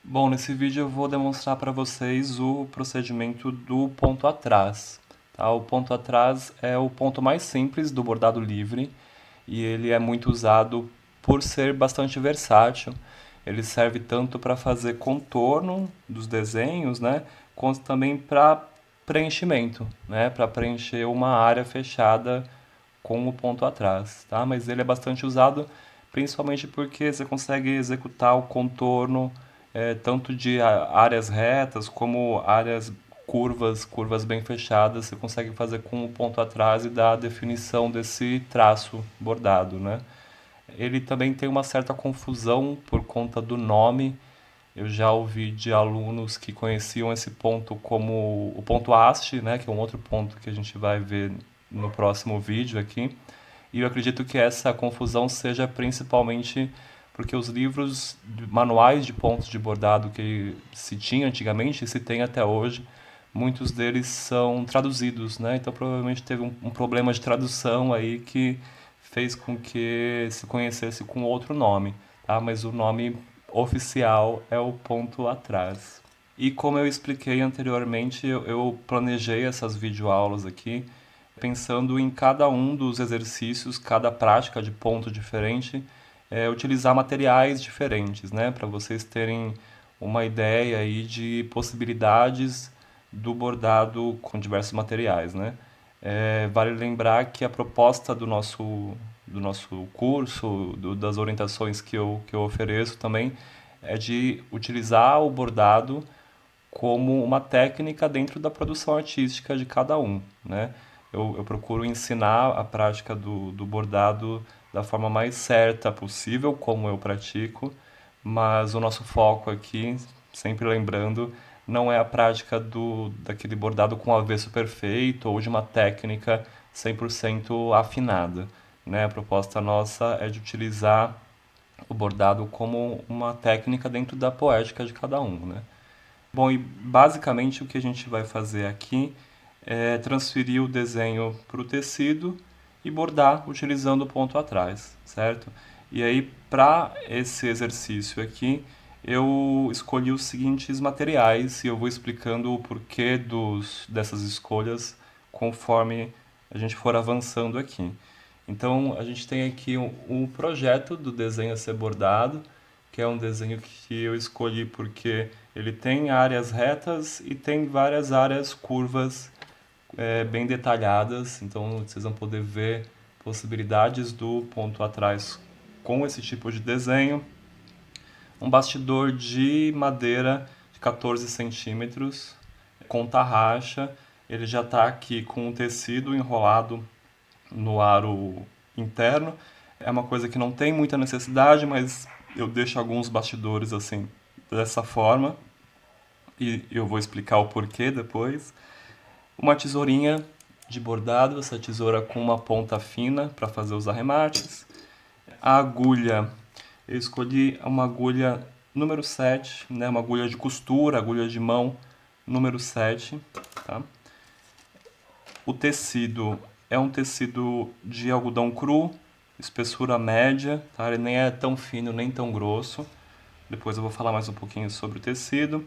Bom, nesse vídeo eu vou demonstrar para vocês o procedimento do ponto atrás. Tá? O ponto atrás é o ponto mais simples do bordado livre e ele é muito usado por ser bastante versátil. Ele serve tanto para fazer contorno dos desenhos, né, quanto também para preenchimento, né, para preencher uma área fechada com o ponto atrás, tá? Mas ele é bastante usado principalmente porque você consegue executar o contorno tanto de áreas retas como áreas curvas, curvas bem fechadas, você consegue fazer com o ponto atrás e dar a definição desse traço bordado, né? Ele também tem uma certa confusão por conta do nome. Eu já ouvi de alunos que conheciam esse ponto como o ponto haste, né, que é um outro ponto que a gente vai ver no próximo vídeo aqui. E eu acredito que essa confusão seja principalmente porque os livros, manuais de pontos de bordado que se tinha antigamente e se tem até hoje, muitos deles são traduzidos, né? Então provavelmente teve um problema de tradução aí que fez com que se conhecesse com outro nome, tá? Mas o nome oficial é o ponto atrás. E como eu expliquei anteriormente, eu planejei essas videoaulas aqui pensando em cada um dos exercícios, cada prática de ponto diferente, utilizar materiais diferentes, né, para vocês terem uma ideia aí de possibilidades do bordado com diversos materiais, né. Vale lembrar que a proposta do nosso curso, das orientações que eu ofereço também, é de utilizar o bordado como uma técnica dentro da produção artística de cada um, né? Eu procuro ensinar a prática do bordado da forma mais certa possível, como eu pratico, mas o nosso foco aqui, sempre lembrando, não é a prática daquele bordado com avesso perfeito ou de uma técnica 100% afinada, né? A proposta nossa é de utilizar o bordado como uma técnica dentro da poética de cada um, né? Bom, e basicamente o que a gente vai fazer aqui é transferir o desenho para o tecido e bordar utilizando o ponto atrás, certo? E aí, para esse exercício aqui, eu escolhi os seguintes materiais e eu vou explicando o porquê dessas escolhas conforme a gente for avançando aqui. Então, a gente tem aqui um projeto do desenho a ser bordado, que é um desenho que eu escolhi porque ele tem áreas retas e tem várias áreas curvas bem detalhadas, então vocês vão poder ver possibilidades do ponto atrás com esse tipo de desenho. Um bastidor de madeira de 14 centímetros com tarraxa, ele já está aqui com o tecido enrolado no aro interno. É uma coisa que não tem muita necessidade, mas eu deixo alguns bastidores assim dessa forma e eu vou explicar o porquê depois. Uma tesourinha de bordado, essa tesoura com uma ponta fina para fazer os arremates. A agulha, eu escolhi uma agulha número 7, né, uma agulha de costura, agulha de mão número 7, tá? O tecido é um tecido de algodão cru, espessura média, tá? Ele nem é tão fino nem tão grosso. Depois eu vou falar mais um pouquinho sobre o tecido.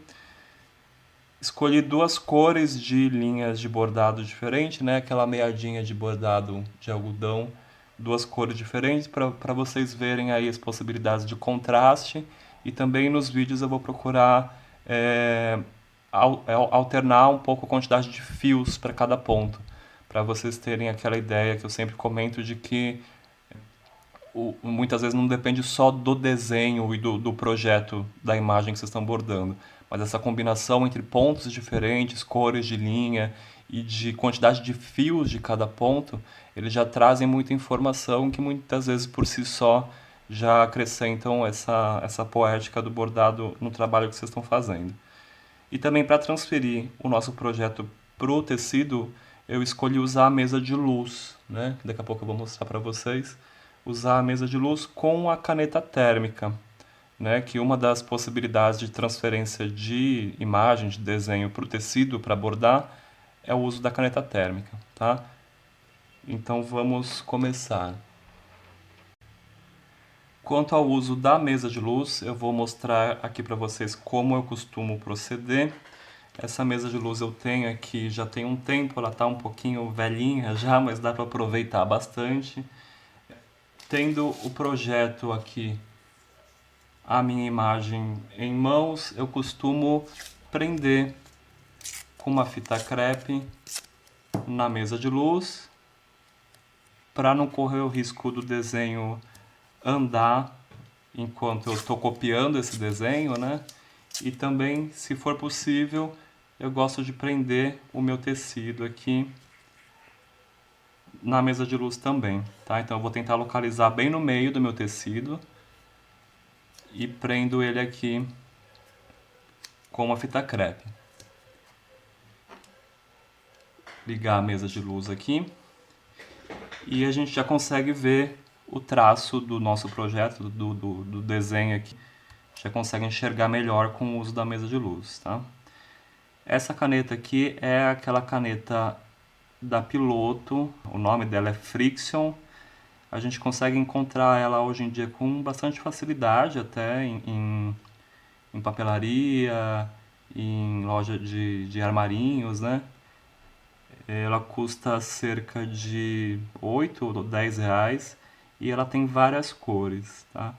Escolhi duas cores de linhas de bordado diferente, né? Aquela meiadinha de bordado de algodão, duas cores diferentes para vocês verem aí as possibilidades de contraste. E também nos vídeos eu vou procurar alternar um pouco a quantidade de fios para cada ponto, para vocês terem aquela ideia que eu sempre comento de que muitas vezes não depende só do desenho e do projeto da imagem que vocês estão bordando, mas essa combinação entre pontos diferentes, cores de linha e de quantidade de fios de cada ponto, eles já trazem muita informação que muitas vezes por si só já acrescentam essa poética do bordado no trabalho que vocês estão fazendo. E também para transferir o nosso projeto para o tecido, eu escolhi usar a mesa de luz, né? Daqui a pouco eu vou mostrar para vocês. Usar a mesa de luz com a caneta térmica, né? Que uma das possibilidades de transferência de imagem, de desenho para o tecido, para bordar, é o uso da caneta térmica, tá? Então vamos começar. Quanto ao uso da mesa de luz, eu vou mostrar aqui para vocês como eu costumo proceder. Essa mesa de luz eu tenho aqui já tem um tempo, ela está um pouquinho velhinha já, mas dá para aproveitar bastante. Tendo o projeto aqui, a minha imagem em mãos, eu costumo prender com uma fita crepe na mesa de luz, para não correr o risco do desenho andar enquanto eu estou copiando esse desenho, né? E também, se for possível, eu gosto de prender o meu tecido aqui na mesa de luz também, tá? Então eu vou tentar localizar bem no meio do meu tecido e prendo ele aqui com uma fita crepe. Ligar a mesa de luz aqui e a gente já consegue ver o traço do nosso projeto, do desenho aqui. Já consegue enxergar melhor com o uso da mesa de luz, tá? Essa caneta aqui é aquela caneta da Piloto, o nome dela é Friction. A gente consegue encontrar ela hoje em dia com bastante facilidade, até em papelaria, em loja de armarinhos, né? Ela custa cerca de 8 ou 10 reais e ela tem várias cores, tá?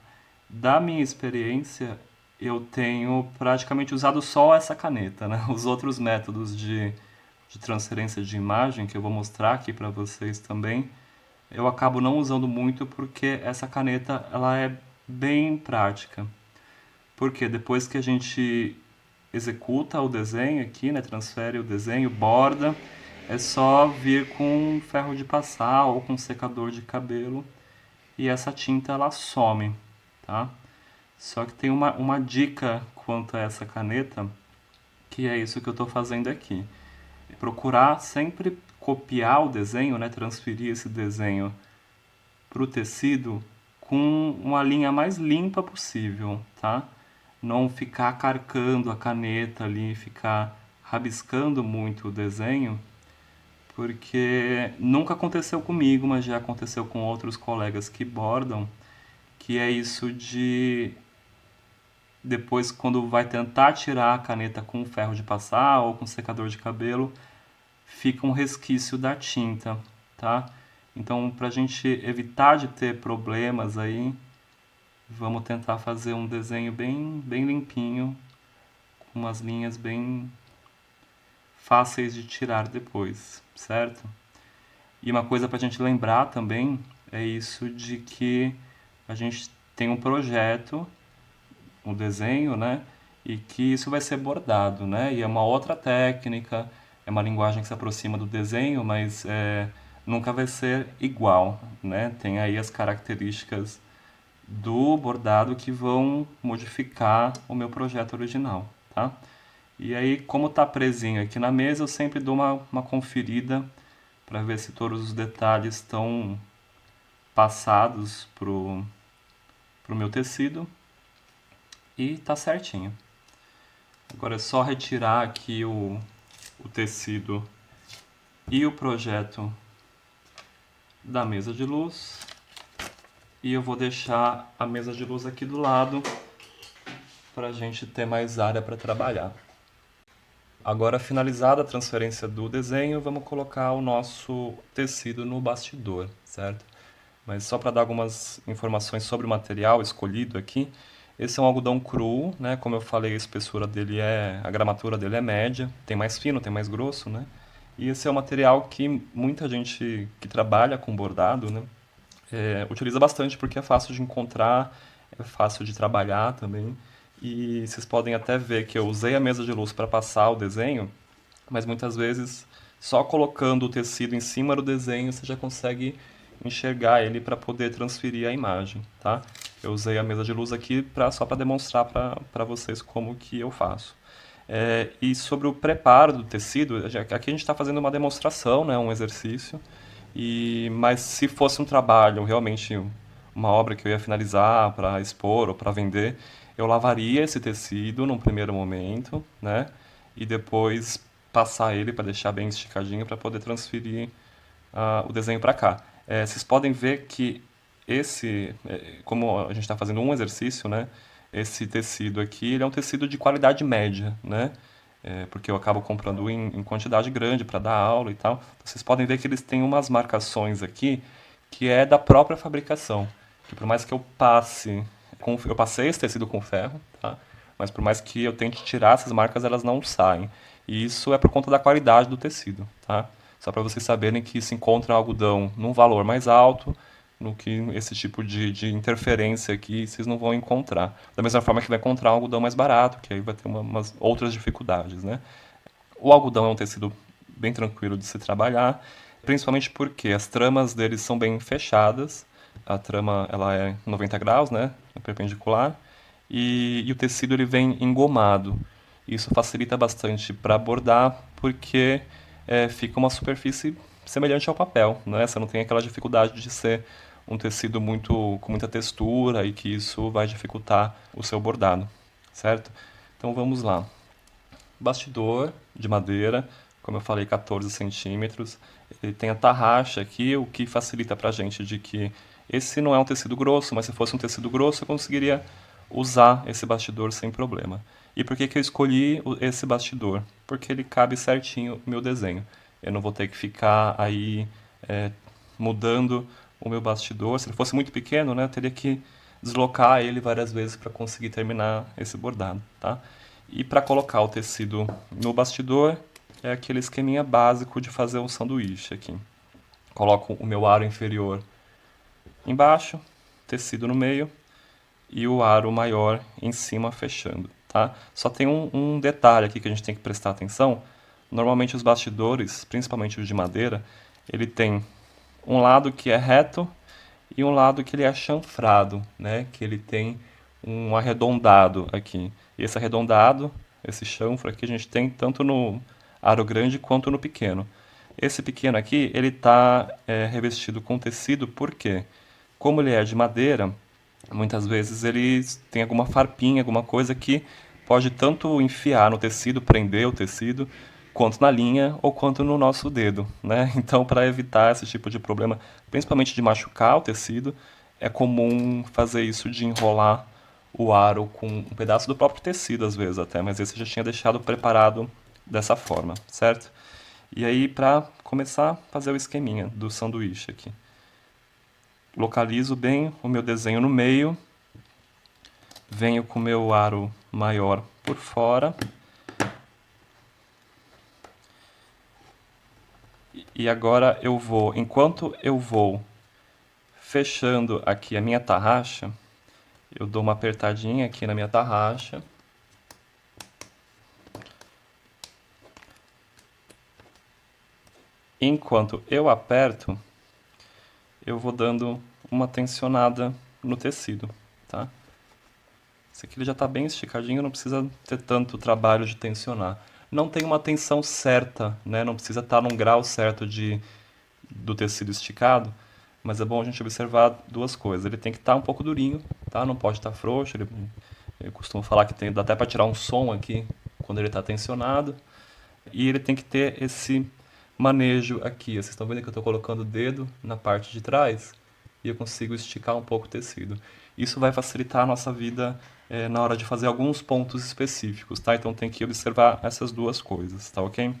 Da minha experiência, eu tenho praticamente usado só essa caneta, né? Os outros métodos de transferência de imagem, que eu vou mostrar aqui para vocês também, eu acabo não usando muito porque essa caneta ela é bem prática. Porque depois que a gente executa o desenho aqui, né, transfere o desenho, borda, é só vir com ferro de passar ou com secador de cabelo e essa tinta ela some, tá? Só que tem uma dica quanto a essa caneta, que é isso que eu estou fazendo aqui. É procurar sempre copiar o desenho, né, transferir esse desenho para o tecido com uma linha mais limpa possível, tá? Não ficar carcando a caneta ali, ficar rabiscando muito o desenho, porque nunca aconteceu comigo, mas já aconteceu com outros colegas que bordam, que é isso de depois quando vai tentar tirar a caneta com ferro de passar ou com secador de cabelo, fica um resquício da tinta, tá? Então, para a gente evitar de ter problemas aí, vamos tentar fazer um desenho bem limpinho, com umas linhas bem fáceis de tirar depois, certo? E uma coisa para a gente lembrar também é isso de que a gente tem um projeto, um desenho, né? E que isso vai ser bordado, né? E é uma outra técnica, é uma linguagem que se aproxima do desenho, mas nunca vai ser igual, né? Tem aí as características do bordado que vão modificar o meu projeto original, tá? E aí, como tá presinho aqui na mesa, eu sempre dou uma conferida para ver se todos os detalhes estão passados pro meu tecido e tá certinho. Agora é só retirar aqui o tecido e o projeto da mesa de luz. E eu vou deixar a mesa de luz aqui do lado para a gente ter mais área para trabalhar. Agora, finalizada a transferência do desenho, vamos colocar o nosso tecido no bastidor, certo? Mas só para dar algumas informações sobre o material escolhido aqui, esse é um algodão cru, né? Como eu falei, a espessura dele a gramatura dele é média, tem mais fino, tem mais grosso, né? E esse é um material que muita gente que trabalha com bordado, né, utiliza bastante porque é fácil de encontrar, é fácil de trabalhar também. E vocês podem até ver que eu usei a mesa de luz para passar o desenho, mas muitas vezes só colocando o tecido em cima do desenho você já consegue enxergar ele para poder transferir a imagem, tá? Eu usei a mesa de luz aqui só para demonstrar para vocês como que eu faço. E sobre o preparo do tecido, aqui a gente está fazendo uma demonstração, né, um exercício, mas se fosse um trabalho, realmente uma obra que eu ia finalizar para expor ou para vender, eu lavaria esse tecido num primeiro momento, né, e depois passar ele para deixar bem esticadinho para poder transferir o desenho para cá. Vocês podem ver que Como a gente está fazendo um exercício, né? Esse tecido aqui, ele é um tecido de qualidade média, né? Porque eu acabo comprando em quantidade grande para dar aula e tal. Vocês podem ver que eles têm umas marcações aqui que é da própria fabricação. Que por mais que eu eu passei esse tecido com ferro, tá? Mas por mais que eu tente tirar essas marcas, elas não saem. E isso é por conta da qualidade do tecido, tá? Só para vocês saberem que se encontra algodão num valor mais alto, no que esse tipo de interferência aqui vocês não vão encontrar. Da mesma forma que vai encontrar um algodão mais barato, que aí vai ter umas outras dificuldades, né? O algodão é um tecido bem tranquilo de se trabalhar, principalmente porque as tramas deles são bem fechadas. A trama ela é 90 graus, né, perpendicular, e o tecido ele vem engomado. Isso facilita bastante para bordar, porque fica uma superfície semelhante ao papel, né? Você não tem aquela dificuldade de ser um tecido com muita textura e que isso vai dificultar o seu bordado, certo? Então vamos lá. Bastidor de madeira, como eu falei, 14 centímetros. Ele tem a tarraxa aqui, o que facilita para a gente de que esse não é um tecido grosso, mas se fosse um tecido grosso eu conseguiria usar esse bastidor sem problema. E por que que eu escolhi esse bastidor? Porque ele cabe certinho no meu desenho. Eu não vou ter que ficar aí mudando o meu bastidor. Se ele fosse muito pequeno, né, eu teria que deslocar ele várias vezes para conseguir terminar esse bordado, tá? E para colocar o tecido no bastidor, é aquele esqueminha básico de fazer um sanduíche aqui. Coloco o meu aro inferior embaixo, tecido no meio e o aro maior em cima fechando, tá? Só tem um detalhe aqui que a gente tem que prestar atenção. Normalmente os bastidores, principalmente os de madeira, ele tem um lado que é reto e um lado que ele é chanfrado, né? Que ele tem um arredondado aqui. E esse arredondado, esse chanfro aqui, a gente tem tanto no aro grande quanto no pequeno. Esse pequeno aqui, ele está revestido com tecido, porque como ele é de madeira, muitas vezes ele tem alguma farpinha, alguma coisa que pode tanto enfiar no tecido, prender o tecido, quanto na linha ou quanto no nosso dedo, né? Então, para evitar esse tipo de problema, principalmente de machucar o tecido, é comum fazer isso de enrolar o aro com um pedaço do próprio tecido, às vezes até, mas esse eu já tinha deixado preparado dessa forma, certo? E aí, para começar a fazer o esqueminha do sanduíche aqui. Localizo bem o meu desenho no meio, venho com o meu aro maior por fora. E agora enquanto eu vou fechando aqui a minha tarraxa, eu dou uma apertadinha aqui na minha tarraxa. Enquanto eu aperto, eu vou dando uma tensionada no tecido, tá? Esse aqui ele já está bem esticadinho, não precisa ter tanto trabalho de tensionar. Não tem uma tensão certa, né? Não precisa estar num grau certo do tecido esticado, mas é bom a gente observar duas coisas. Ele tem que estar um pouco durinho, tá? Não pode estar frouxo. Eu costumo falar que dá até para tirar um som aqui quando ele está tensionado. E ele tem que ter esse manejo aqui. Vocês estão vendo que eu estou colocando o dedo na parte de trás e eu consigo esticar um pouco o tecido. Isso vai facilitar a nossa vida na hora de fazer alguns pontos específicos, tá? Então tem que observar essas duas coisas, tá ok?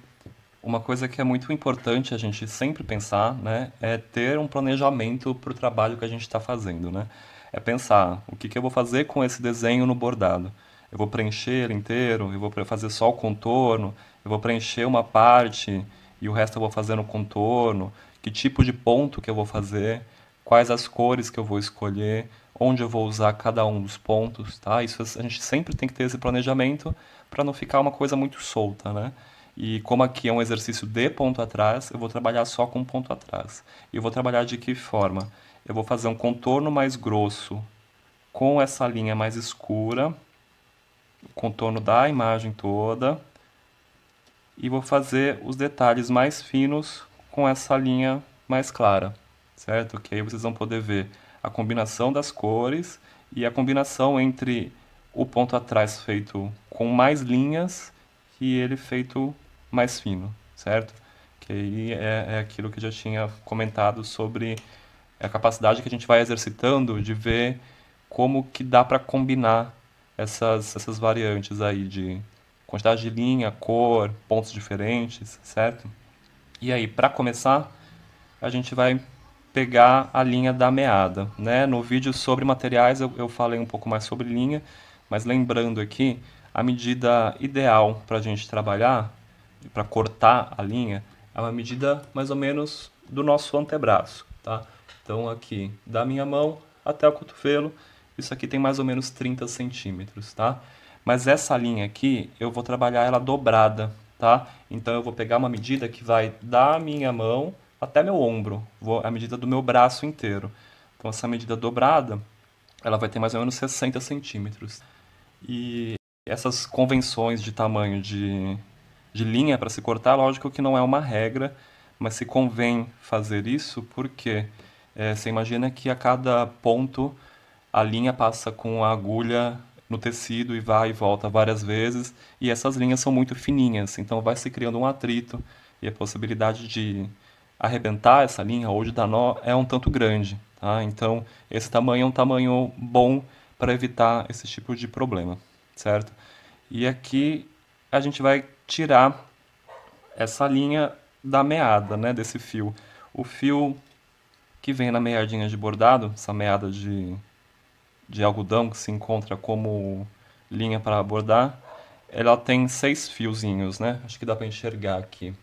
Uma coisa que é muito importante a gente sempre pensar, né, é ter um planejamento para o trabalho que a gente está fazendo, né? É pensar o que que eu vou fazer com esse desenho no bordado. Eu vou preencher ele inteiro, eu vou fazer só o contorno, eu vou preencher uma parte e o resto eu vou fazer no contorno, que tipo de ponto que eu vou fazer, quais as cores que eu vou escolher, onde eu vou usar cada um dos pontos, tá? Isso a gente sempre tem que ter esse planejamento para não ficar uma coisa muito solta, né? E como aqui é um exercício de ponto atrás, eu vou trabalhar só com ponto atrás. E eu vou trabalhar de que forma? Eu vou fazer um contorno mais grosso com essa linha mais escura, o contorno da imagem toda, e vou fazer os detalhes mais finos com essa linha mais clara, certo? Que aí vocês vão poder ver a combinação das cores e a combinação entre o ponto atrás feito com mais linhas e ele feito mais fino, certo? Que aí é aquilo que eu já tinha comentado sobre É a capacidade que a gente vai exercitando de ver como que dá para combinar essas variantes aí de quantidade de linha, cor, pontos diferentes, certo? E aí, para começar, a gente vai pegar a linha da meada, né? No vídeo sobre materiais eu falei um pouco mais sobre linha, mas lembrando aqui, a medida ideal para a gente trabalhar, para cortar a linha, é uma medida mais ou menos do nosso antebraço, tá? Então aqui, da minha mão até o cotovelo, isso aqui tem mais ou menos 30 centímetros, tá? Mas essa linha aqui, eu vou trabalhar ela dobrada, tá? Então eu vou pegar uma medida que vai da minha mão até meu ombro, a medida do meu braço inteiro. Então essa medida dobrada, ela vai ter mais ou menos 60 centímetros. E essas convenções de tamanho de linha para se cortar, lógico que não é uma regra, mas se convém fazer isso porque você imagina que a cada ponto a linha passa com a agulha no tecido e vai e volta várias vezes, e essas linhas são muito fininhas, então vai se criando um atrito e a possibilidade de arrebentar essa linha ou de dar nó é um tanto grande, tá? Então, esse tamanho é um tamanho bom para evitar esse tipo de problema, certo? E aqui a gente vai tirar essa linha da meada, né, desse fio. O fio que vem na meadinha de bordado, essa meada de algodão que se encontra como linha para bordar, ela tem 6 fiozinhos, né? Acho que dá para enxergar aqui.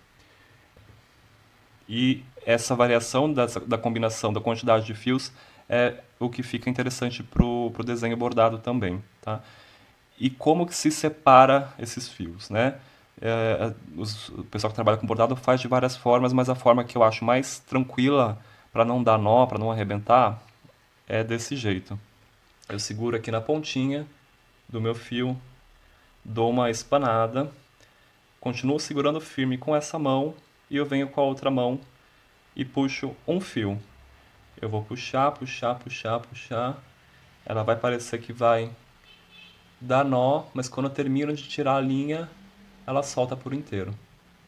E essa variação da combinação da quantidade de fios é o que fica interessante pro desenho bordado também, tá? E como que se separa esses fios, né? O pessoal que trabalha com bordado faz de várias formas, mas a forma que eu acho mais tranquila para não dar nó, para não arrebentar, é desse jeito. Eu seguro aqui na pontinha do meu fio, dou uma espanada, continuo segurando firme com essa mão e eu venho com a outra mão e puxo um fio. Eu vou puxar, puxar, puxar, puxar. Ela vai parecer que vai dar nó, mas quando eu termino de tirar a linha, ela solta por inteiro,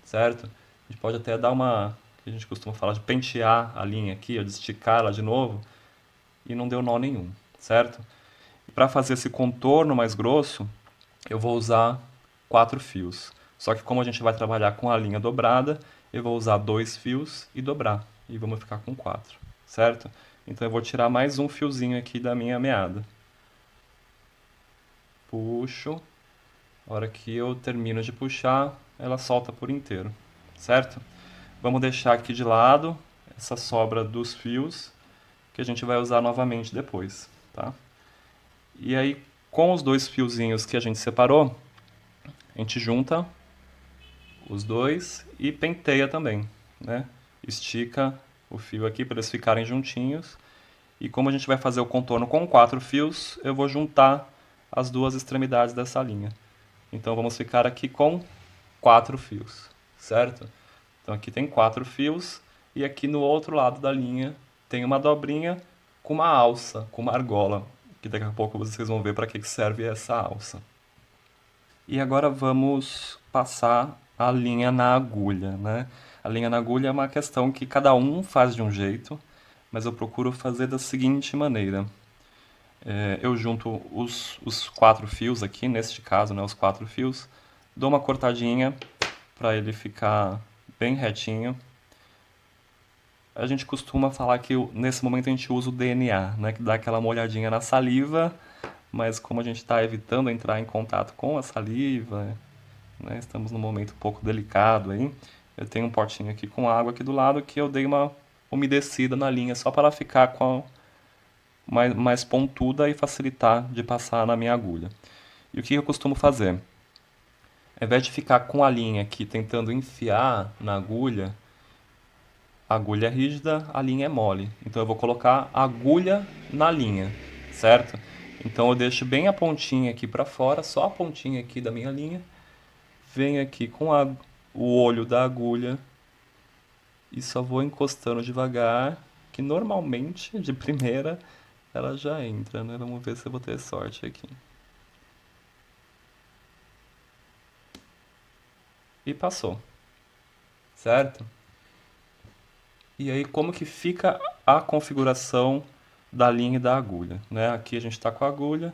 certo? A gente pode até dar uma, que a gente costuma falar de pentear a linha aqui, ou de esticar ela de novo, e não deu nó nenhum, certo? Para fazer esse contorno mais grosso, eu vou usar 4 fios. Só que como a gente vai trabalhar com a linha dobrada, eu vou usar 2 fios e dobrar. E vamos ficar com 4, certo? Então eu vou tirar mais um fiozinho aqui da minha meada. Puxo. A hora que eu termino de puxar, ela solta por inteiro, certo? Vamos deixar aqui de lado essa sobra dos fios, que a gente vai usar novamente depois, tá? E aí, com os 2 fiozinhos que a gente separou, a gente junta os dois e penteia também, né? Estica o fio aqui para eles ficarem juntinhos. E como a gente vai fazer o contorno com 4 fios, eu vou juntar as duas extremidades dessa linha. Então vamos ficar aqui com 4 fios, certo? Então aqui tem 4 fios e aqui no outro lado da linha tem uma dobrinha com uma alça, com uma argola, que daqui a pouco vocês vão ver para que serve essa alça. E agora vamos passar a linha na agulha, né? A linha na agulha é uma questão que cada um faz de um jeito, mas eu procuro fazer da seguinte maneira. Eu junto os 4 fios aqui, neste caso, né, os 4 fios, dou uma cortadinha para ele ficar bem retinho. A gente costuma falar que nesse momento a gente usa o DNA, né, que dá aquela molhadinha na saliva, mas como a gente está evitando entrar em contato com a saliva, né, estamos num momento um pouco delicado aí, eu tenho um potinho aqui com água aqui do lado que eu dei uma umedecida na linha só para ela ficar com mais pontuda e facilitar de passar na minha agulha. E o que eu costumo fazer? Ao invés de ficar com a linha aqui tentando enfiar na agulha, a agulha é rígida, a linha é mole. Então eu vou colocar a agulha na linha, certo? Então eu deixo bem a pontinha aqui para fora, só a pontinha aqui da minha linha. Venho aqui com o olho da agulha e só vou encostando devagar, que normalmente, de primeira, ela já entra, né? Vamos ver se eu vou ter sorte aqui. E passou, certo? E aí como que fica a configuração da linha e da agulha, né? Aqui a gente está com a agulha,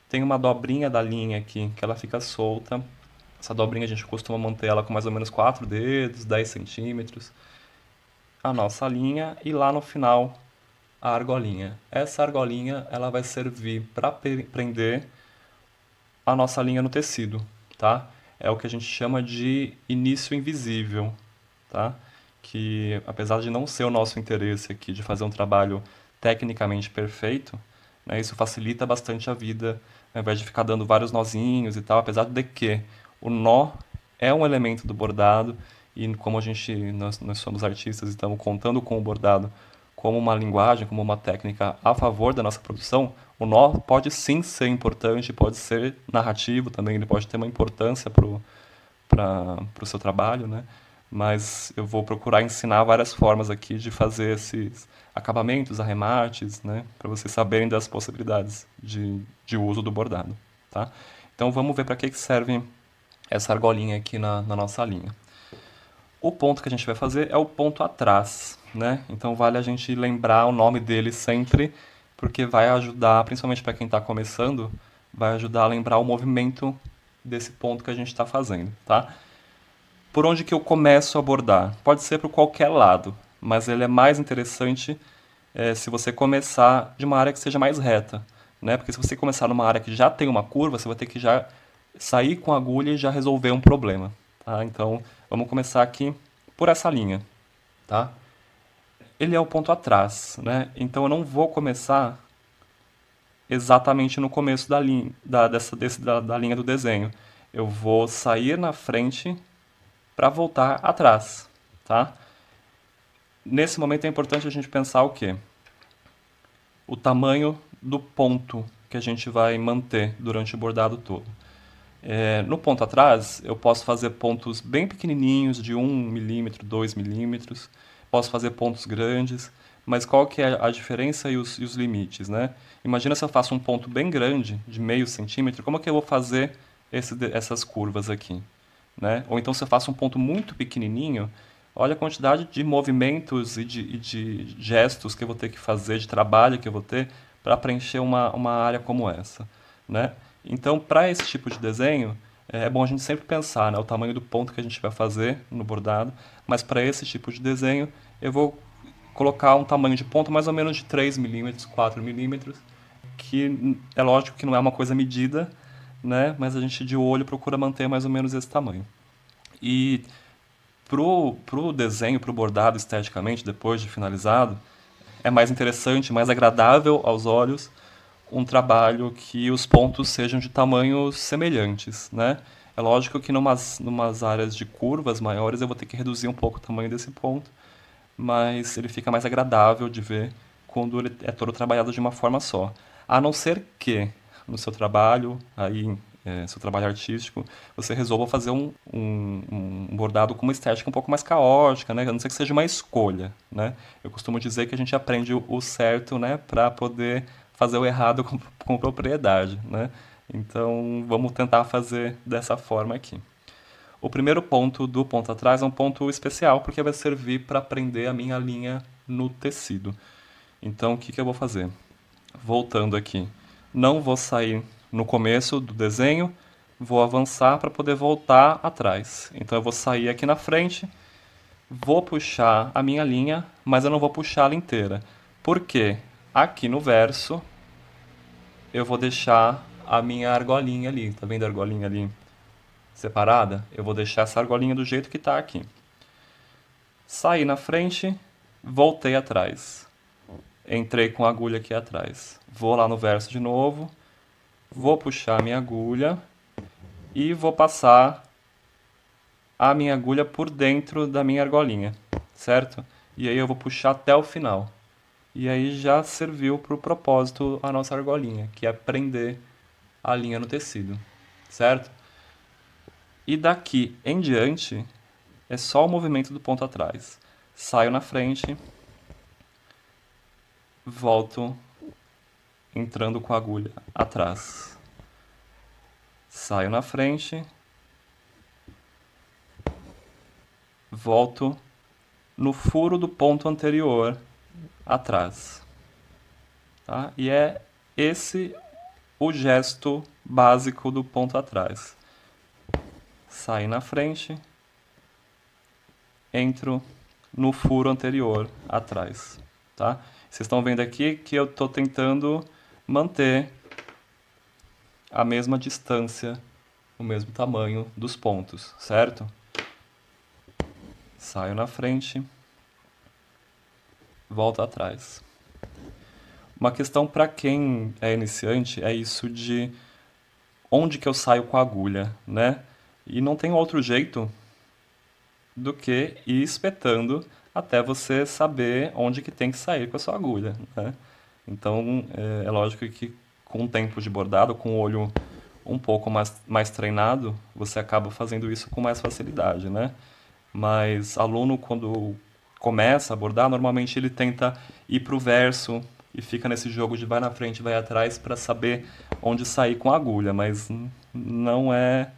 tem uma dobrinha da linha aqui que ela fica solta. Essa dobrinha a gente costuma manter ela com mais ou menos 4 dedos, 10 centímetros. A nossa linha e lá no final a argolinha. Essa argolinha ela vai servir para prender a nossa linha no tecido, tá? É o que a gente chama de início invisível, tá? Que apesar de não ser o nosso interesse aqui de fazer um trabalho tecnicamente perfeito, né, isso facilita bastante a vida, ao invés de ficar dando vários nozinhos e tal, apesar de que o nó é um elemento do bordado e como nós somos artistas e estamos contando com o bordado como uma linguagem, como uma técnica a favor da nossa produção, o nó pode sim ser importante, pode ser narrativo também, ele pode ter uma importância para o seu trabalho, né? Mas eu vou procurar ensinar várias formas aqui de fazer esses acabamentos, arremates, né? Para vocês saberem das possibilidades de uso do bordado, tá? Então vamos ver para que serve essa argolinha aqui na nossa linha. O ponto que a gente vai fazer é o ponto atrás, né? Então vale a gente lembrar o nome dele sempre, porque vai ajudar, principalmente para quem está começando, vai ajudar a lembrar o movimento desse ponto que a gente está fazendo, tá? Por onde que eu começo a bordar? Pode ser por qualquer lado, mas ele é mais interessante se você começar de uma área que seja mais reta, né? Porque se você começar numa área que já tem uma curva, você vai ter que já sair com a agulha e já resolver um problema, tá? Então, vamos começar aqui por essa linha, tá? Ele é o ponto atrás, né? Então eu não vou começar exatamente no começo da linha, da linha do desenho. Eu vou sair na frente para voltar atrás, tá? Nesse momento é importante a gente pensar o quê? O tamanho do ponto que a gente vai manter durante o bordado todo. No ponto atrás, eu posso fazer pontos bem pequenininhos, de 1 milímetro, 2 milímetros. Posso fazer pontos grandes, mas qual que é a diferença e os limites, né? Imagina se eu faço um ponto bem grande, de meio centímetro, como é que eu vou fazer essas curvas aqui, né? Ou então se eu faço um ponto muito pequenininho, olha a quantidade de movimentos e de gestos que eu vou ter que fazer, de trabalho que eu vou ter para preencher uma área como essa, né? Então, para esse tipo de desenho, é bom a gente sempre pensar, né, o tamanho do ponto que a gente vai fazer no bordado, mas para esse tipo de desenho, eu vou colocar um tamanho de ponto mais ou menos de 3 milímetros, 4 milímetros, que é lógico que não é uma coisa medida, né, mas a gente de olho procura manter mais ou menos esse tamanho. E pro desenho, pro bordado esteticamente, depois de finalizado, é mais interessante, mais agradável aos olhos um trabalho que os pontos sejam de tamanhos semelhantes, né? É lógico que numas áreas de curvas maiores eu vou ter que reduzir um pouco o tamanho desse ponto, mas ele fica mais agradável de ver quando ele é todo trabalhado de uma forma só. A não ser que no seu trabalho, seu trabalho artístico, você resolva fazer um bordado com uma estética um pouco mais caótica, né? A não ser que seja uma escolha, né? Eu costumo dizer que a gente aprende o certo, né, para poder fazer o errado com propriedade, né? Então, vamos tentar fazer dessa forma aqui. O primeiro ponto do ponto atrás é um ponto especial, porque vai servir para prender a minha linha no tecido. Então, o que que eu vou fazer? Voltando aqui, não vou sair no começo do desenho, vou avançar para poder voltar atrás. Então, eu vou sair aqui na frente, vou puxar a minha linha, mas eu não vou puxá-la inteira. Por quê? Aqui no verso, eu vou deixar a minha argolinha ali. Tá vendo a argolinha ali separada? Eu vou deixar essa argolinha do jeito que está aqui. Saí na frente, voltei atrás. Entrei com a agulha aqui atrás. Vou lá no verso de novo, vou puxar a minha agulha e vou passar a minha agulha por dentro da minha argolinha, certo? E aí eu vou puxar até o final. E aí já serviu para o propósito a nossa argolinha, que é prender a linha no tecido, certo? E daqui em diante é só o movimento do ponto atrás. Saio na frente, volto entrando com a agulha atrás. Saio na frente, volto no furo do ponto anterior atrás, tá? E é esse o gesto básico do ponto atrás. Saio na frente, entro no furo anterior atrás, tá? Vocês estão vendo aqui que eu estou tentando manter a mesma distância, o mesmo tamanho dos pontos, certo? Saio na frente, volto atrás. Uma questão para quem é iniciante é isso de onde que eu saio com a agulha, né? E não tem outro jeito do que ir espetando até você saber onde que tem que sair com a sua agulha, né? Então, é lógico que com o tempo de bordado, com o olho um pouco mais treinado, você acaba fazendo isso com mais facilidade, né? Mas aluno, quando começa a bordar, normalmente ele tenta ir para o verso e fica nesse jogo de vai na frente, vai atrás para saber onde sair com a agulha, mas não é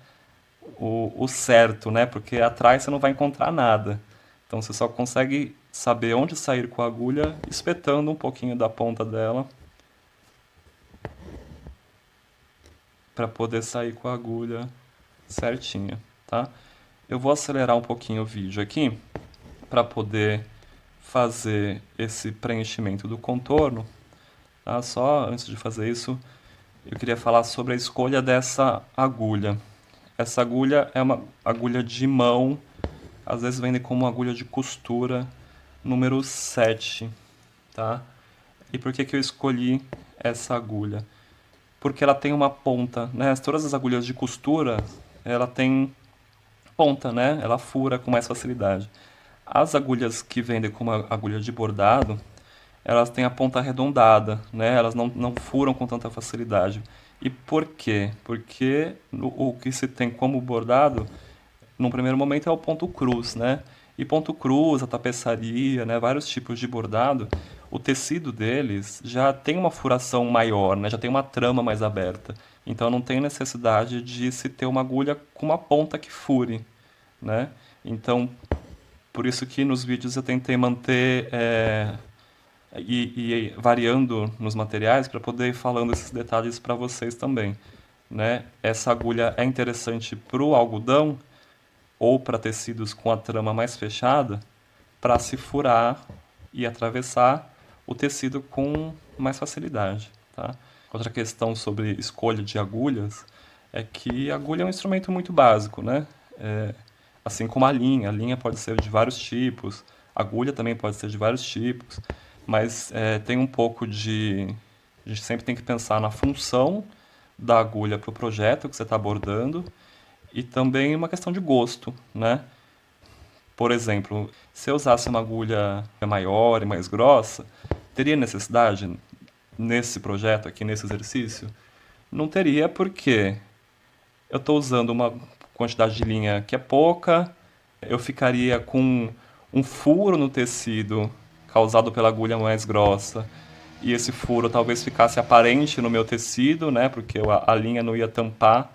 o certo, né? Porque atrás você não vai encontrar nada. Então você só consegue saber onde sair com a agulha espetando um pouquinho da ponta dela para poder sair com a agulha certinha, tá? Eu vou acelerar um pouquinho o vídeo aqui para poder fazer esse preenchimento do contorno, tá? Só antes de fazer isso, eu queria falar sobre a escolha dessa agulha. Essa agulha é uma agulha de mão, às vezes vende como agulha de costura, número 7, tá? E por que que eu escolhi essa agulha? Porque ela tem uma ponta, né? Todas as agulhas de costura, ela tem ponta, né? Ela fura com mais facilidade. As agulhas que vendem como agulha de bordado, elas têm a ponta arredondada, né? Elas não furam com tanta facilidade. E por quê? Porque o que se tem como bordado, num primeiro momento, é o ponto cruz, né? E ponto cruz, a tapeçaria, né? Vários tipos de bordado, o tecido deles já tem uma furação maior, né? Já tem uma trama mais aberta. Então não tem necessidade de se ter uma agulha com uma ponta que fure, né? Então, por isso que nos vídeos eu tentei manter e variando nos materiais para poder ir falando esses detalhes para vocês também, né? Essa agulha é interessante para o algodão ou para tecidos com a trama mais fechada para se furar e atravessar o tecido com mais facilidade, tá? Outra questão sobre escolha de agulhas é que a agulha é um instrumento muito básico, né? Assim como a linha pode ser de vários tipos, a agulha também pode ser de vários tipos, mas tem um pouco de. A gente sempre tem que pensar na função da agulha para o projeto que você está abordando e também uma questão de gosto, né? Por exemplo, se eu usasse uma agulha maior e mais grossa, teria necessidade nesse projeto aqui, nesse exercício? Não teria, porque eu estou usando uma quantidade de linha que é pouca, eu ficaria com um furo no tecido causado pela agulha mais grossa, e esse furo talvez ficasse aparente no meu tecido, né, porque a linha não ia tampar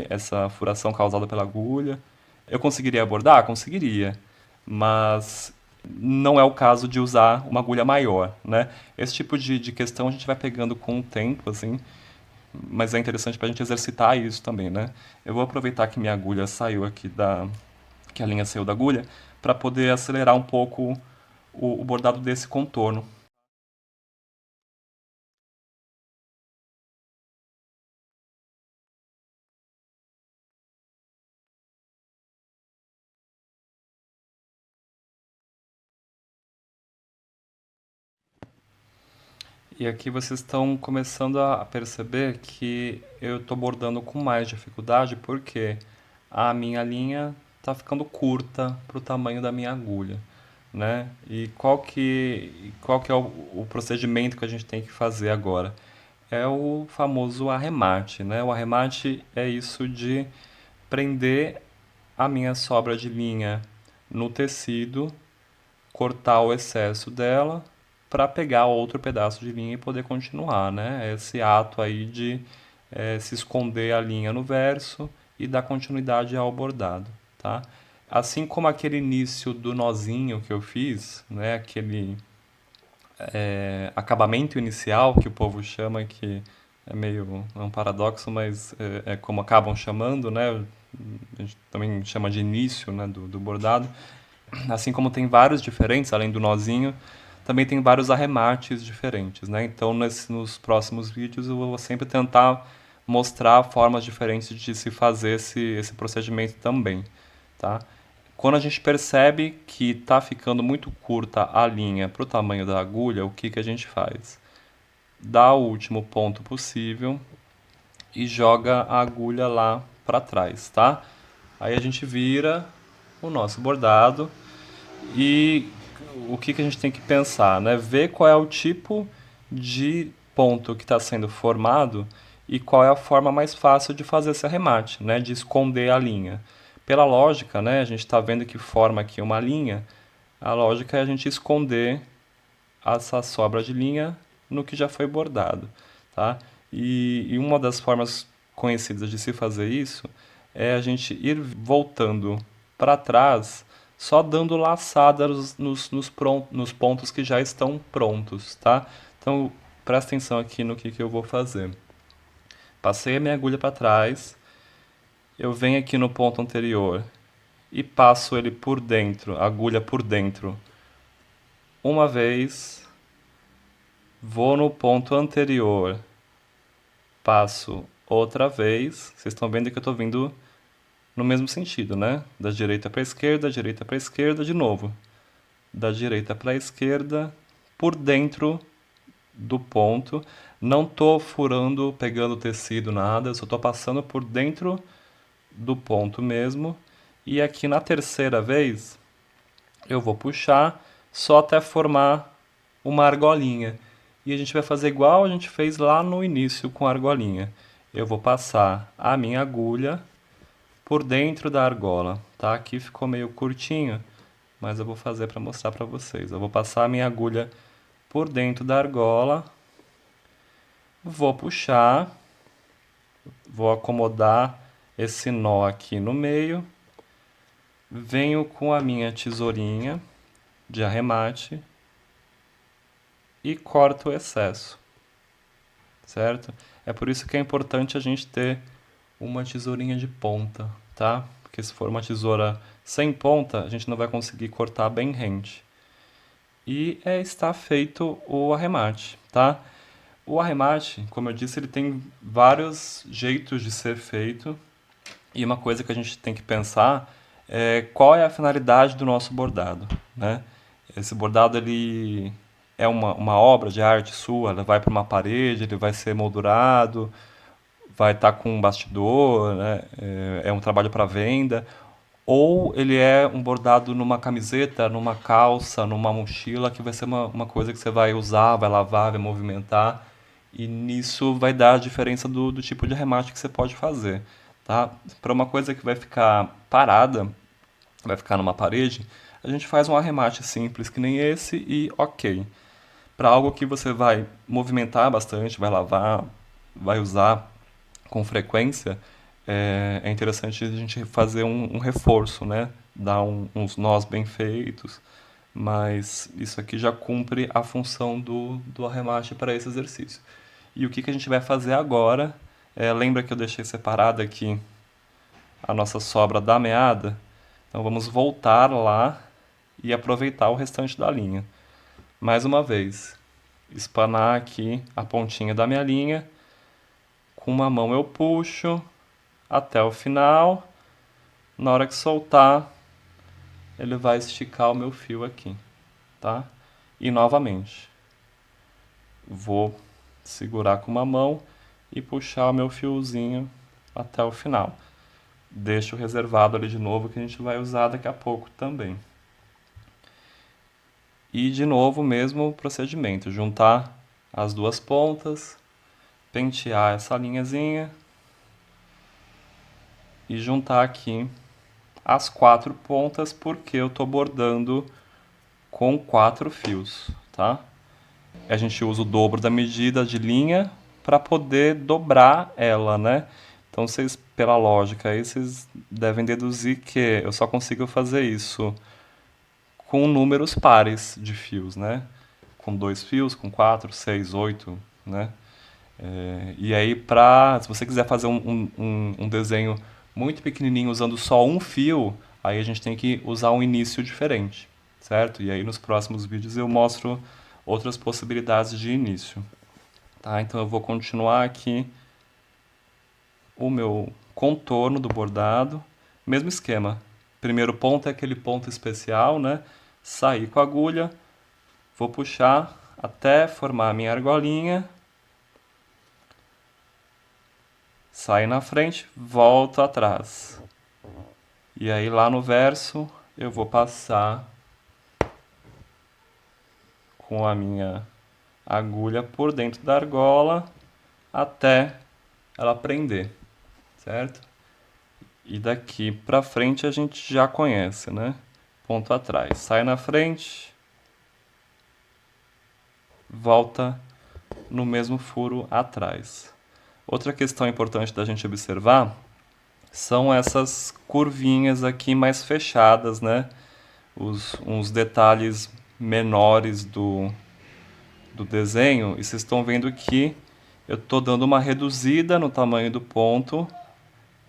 essa furação causada pela agulha. Eu conseguiria abordar? Conseguiria, mas não é o caso de usar uma agulha maior, né? Esse tipo de questão a gente vai pegando com o tempo, assim, mas é interessante para a gente exercitar isso também, né? Eu vou aproveitar que minha agulha saiu aqui que a linha saiu da agulha, para poder acelerar um pouco o bordado desse contorno. E aqui vocês estão começando a perceber que eu estou bordando com mais dificuldade porque a minha linha está ficando curta para o tamanho da minha agulha, né? E qual que é o procedimento que a gente tem que fazer agora? É o famoso arremate, né? O arremate é isso de prender a minha sobra de linha no tecido, cortar o excesso dela para pegar outro pedaço de linha e poder continuar, né? Esse ato aí de se esconder a linha no verso e dar continuidade ao bordado, tá? Assim como aquele início do nozinho que eu fiz, né? acabamento inicial, que o povo chama, que é meio um paradoxo, mas é como acabam chamando, né? A gente também chama de início, né, do bordado. Assim como tem vários diferentes, além do nozinho, também tem vários arremates diferentes, né? Então, nos próximos vídeos eu vou sempre tentar mostrar formas diferentes de se fazer esse procedimento também, tá? Quando a gente percebe que está ficando muito curta a linha para o tamanho da agulha, o que que a gente faz? Dá o último ponto possível e joga a agulha lá para trás, tá? Aí a gente vira o nosso bordado e o que que a gente tem que pensar, né? Ver qual é o tipo de ponto que está sendo formado e qual é a forma mais fácil de fazer esse arremate, né? De esconder a linha. Pela lógica, né? A gente está vendo que forma aqui uma linha. A lógica é a gente esconder essa sobra de linha no que já foi bordado, tá? E uma das formas conhecidas de se fazer isso é a gente ir voltando para trás, só dando laçadas nos pontos que já estão prontos, tá? Então, presta atenção aqui no que eu vou fazer. Passei a minha agulha para trás, eu venho aqui no ponto anterior e passo ele por dentro, a agulha por dentro, uma vez, vou no ponto anterior, passo outra vez. Vocês estão vendo que eu estou vindo no mesmo sentido, né? Da direita para esquerda, de novo. Da direita para a esquerda, por dentro do ponto. Não estou furando, pegando tecido, nada. Eu só estou passando por dentro do ponto mesmo. E aqui na terceira vez, eu vou puxar só até formar uma argolinha. E a gente vai fazer igual a gente fez lá no início com a argolinha. Eu vou passar a minha agulha por dentro da argola, tá? Aqui ficou meio curtinho, mas eu vou fazer para mostrar para vocês. Eu vou passar a minha agulha por dentro da argola, vou puxar, vou acomodar esse nó aqui no meio, venho com a minha tesourinha de arremate e corto o excesso, certo? É por isso que é importante a gente ter uma tesourinha de ponta, tá? Porque se for uma tesoura sem ponta, a gente não vai conseguir cortar bem rente. E está feito o arremate, tá? O arremate, como eu disse, ele tem vários jeitos de ser feito. E uma coisa que a gente tem que pensar é qual é a finalidade do nosso bordado, né? Esse bordado, ele é uma obra de arte sua, ela vai para uma parede, ele vai ser moldurado, vai estar com um bastidor, né? É um trabalho para venda, ou ele é um bordado numa camiseta, numa calça, numa mochila, que vai ser uma coisa que você vai usar, vai lavar, vai movimentar, e nisso vai dar a diferença do tipo de remate que você pode fazer, tá? Para uma coisa que vai ficar parada, vai ficar numa parede, a gente faz um arremate simples que nem esse e ok. Para algo que você vai movimentar bastante, vai lavar, vai usar com frequência, é interessante a gente fazer um reforço, né? Dar uns nós bem feitos, mas isso aqui já cumpre a função do arremate para esse exercício. E o que a gente vai fazer agora, lembra que eu deixei separada aqui a nossa sobra da meada? Então vamos voltar lá e aproveitar o restante da linha. Mais uma vez, espanar aqui a pontinha da minha linha, com uma mão eu puxo até o final. Na hora que soltar, ele vai esticar o meu fio aqui, tá? E novamente, vou segurar com uma mão e puxar o meu fiozinho até o final. Deixo reservado ali de novo que a gente vai usar daqui a pouco também. E de novo o mesmo procedimento, juntar as duas pontas, pentear essa linhazinha e juntar aqui as 4 pontas, porque eu estou bordando com 4 fios, tá? A gente usa o dobro da medida de linha para poder dobrar ela, né? Então, vocês, pela lógica aí, vocês devem deduzir que eu só consigo fazer isso com números pares de fios, né? com 2 fios, com 4, 6, 8, né? E aí, se você quiser fazer um desenho muito pequenininho usando só um fio, aí a gente tem que usar um início diferente, certo? E aí nos próximos vídeos eu mostro outras possibilidades de início. Tá? Então eu vou continuar aqui o meu contorno do bordado, mesmo esquema. Primeiro ponto é aquele ponto especial, né? Sair com a agulha, vou puxar até formar a minha argolinha, sair na frente, volto atrás. E aí lá no verso eu vou passar com a minha agulha por dentro da argola até ela prender, certo? E daqui pra frente a gente já conhece, né? Ponto atrás. Sai na frente, volta no mesmo furo atrás. Outra questão importante da gente observar são essas curvinhas aqui mais fechadas, né? Uns detalhes menores do desenho. E vocês estão vendo que eu estou dando uma reduzida no tamanho do ponto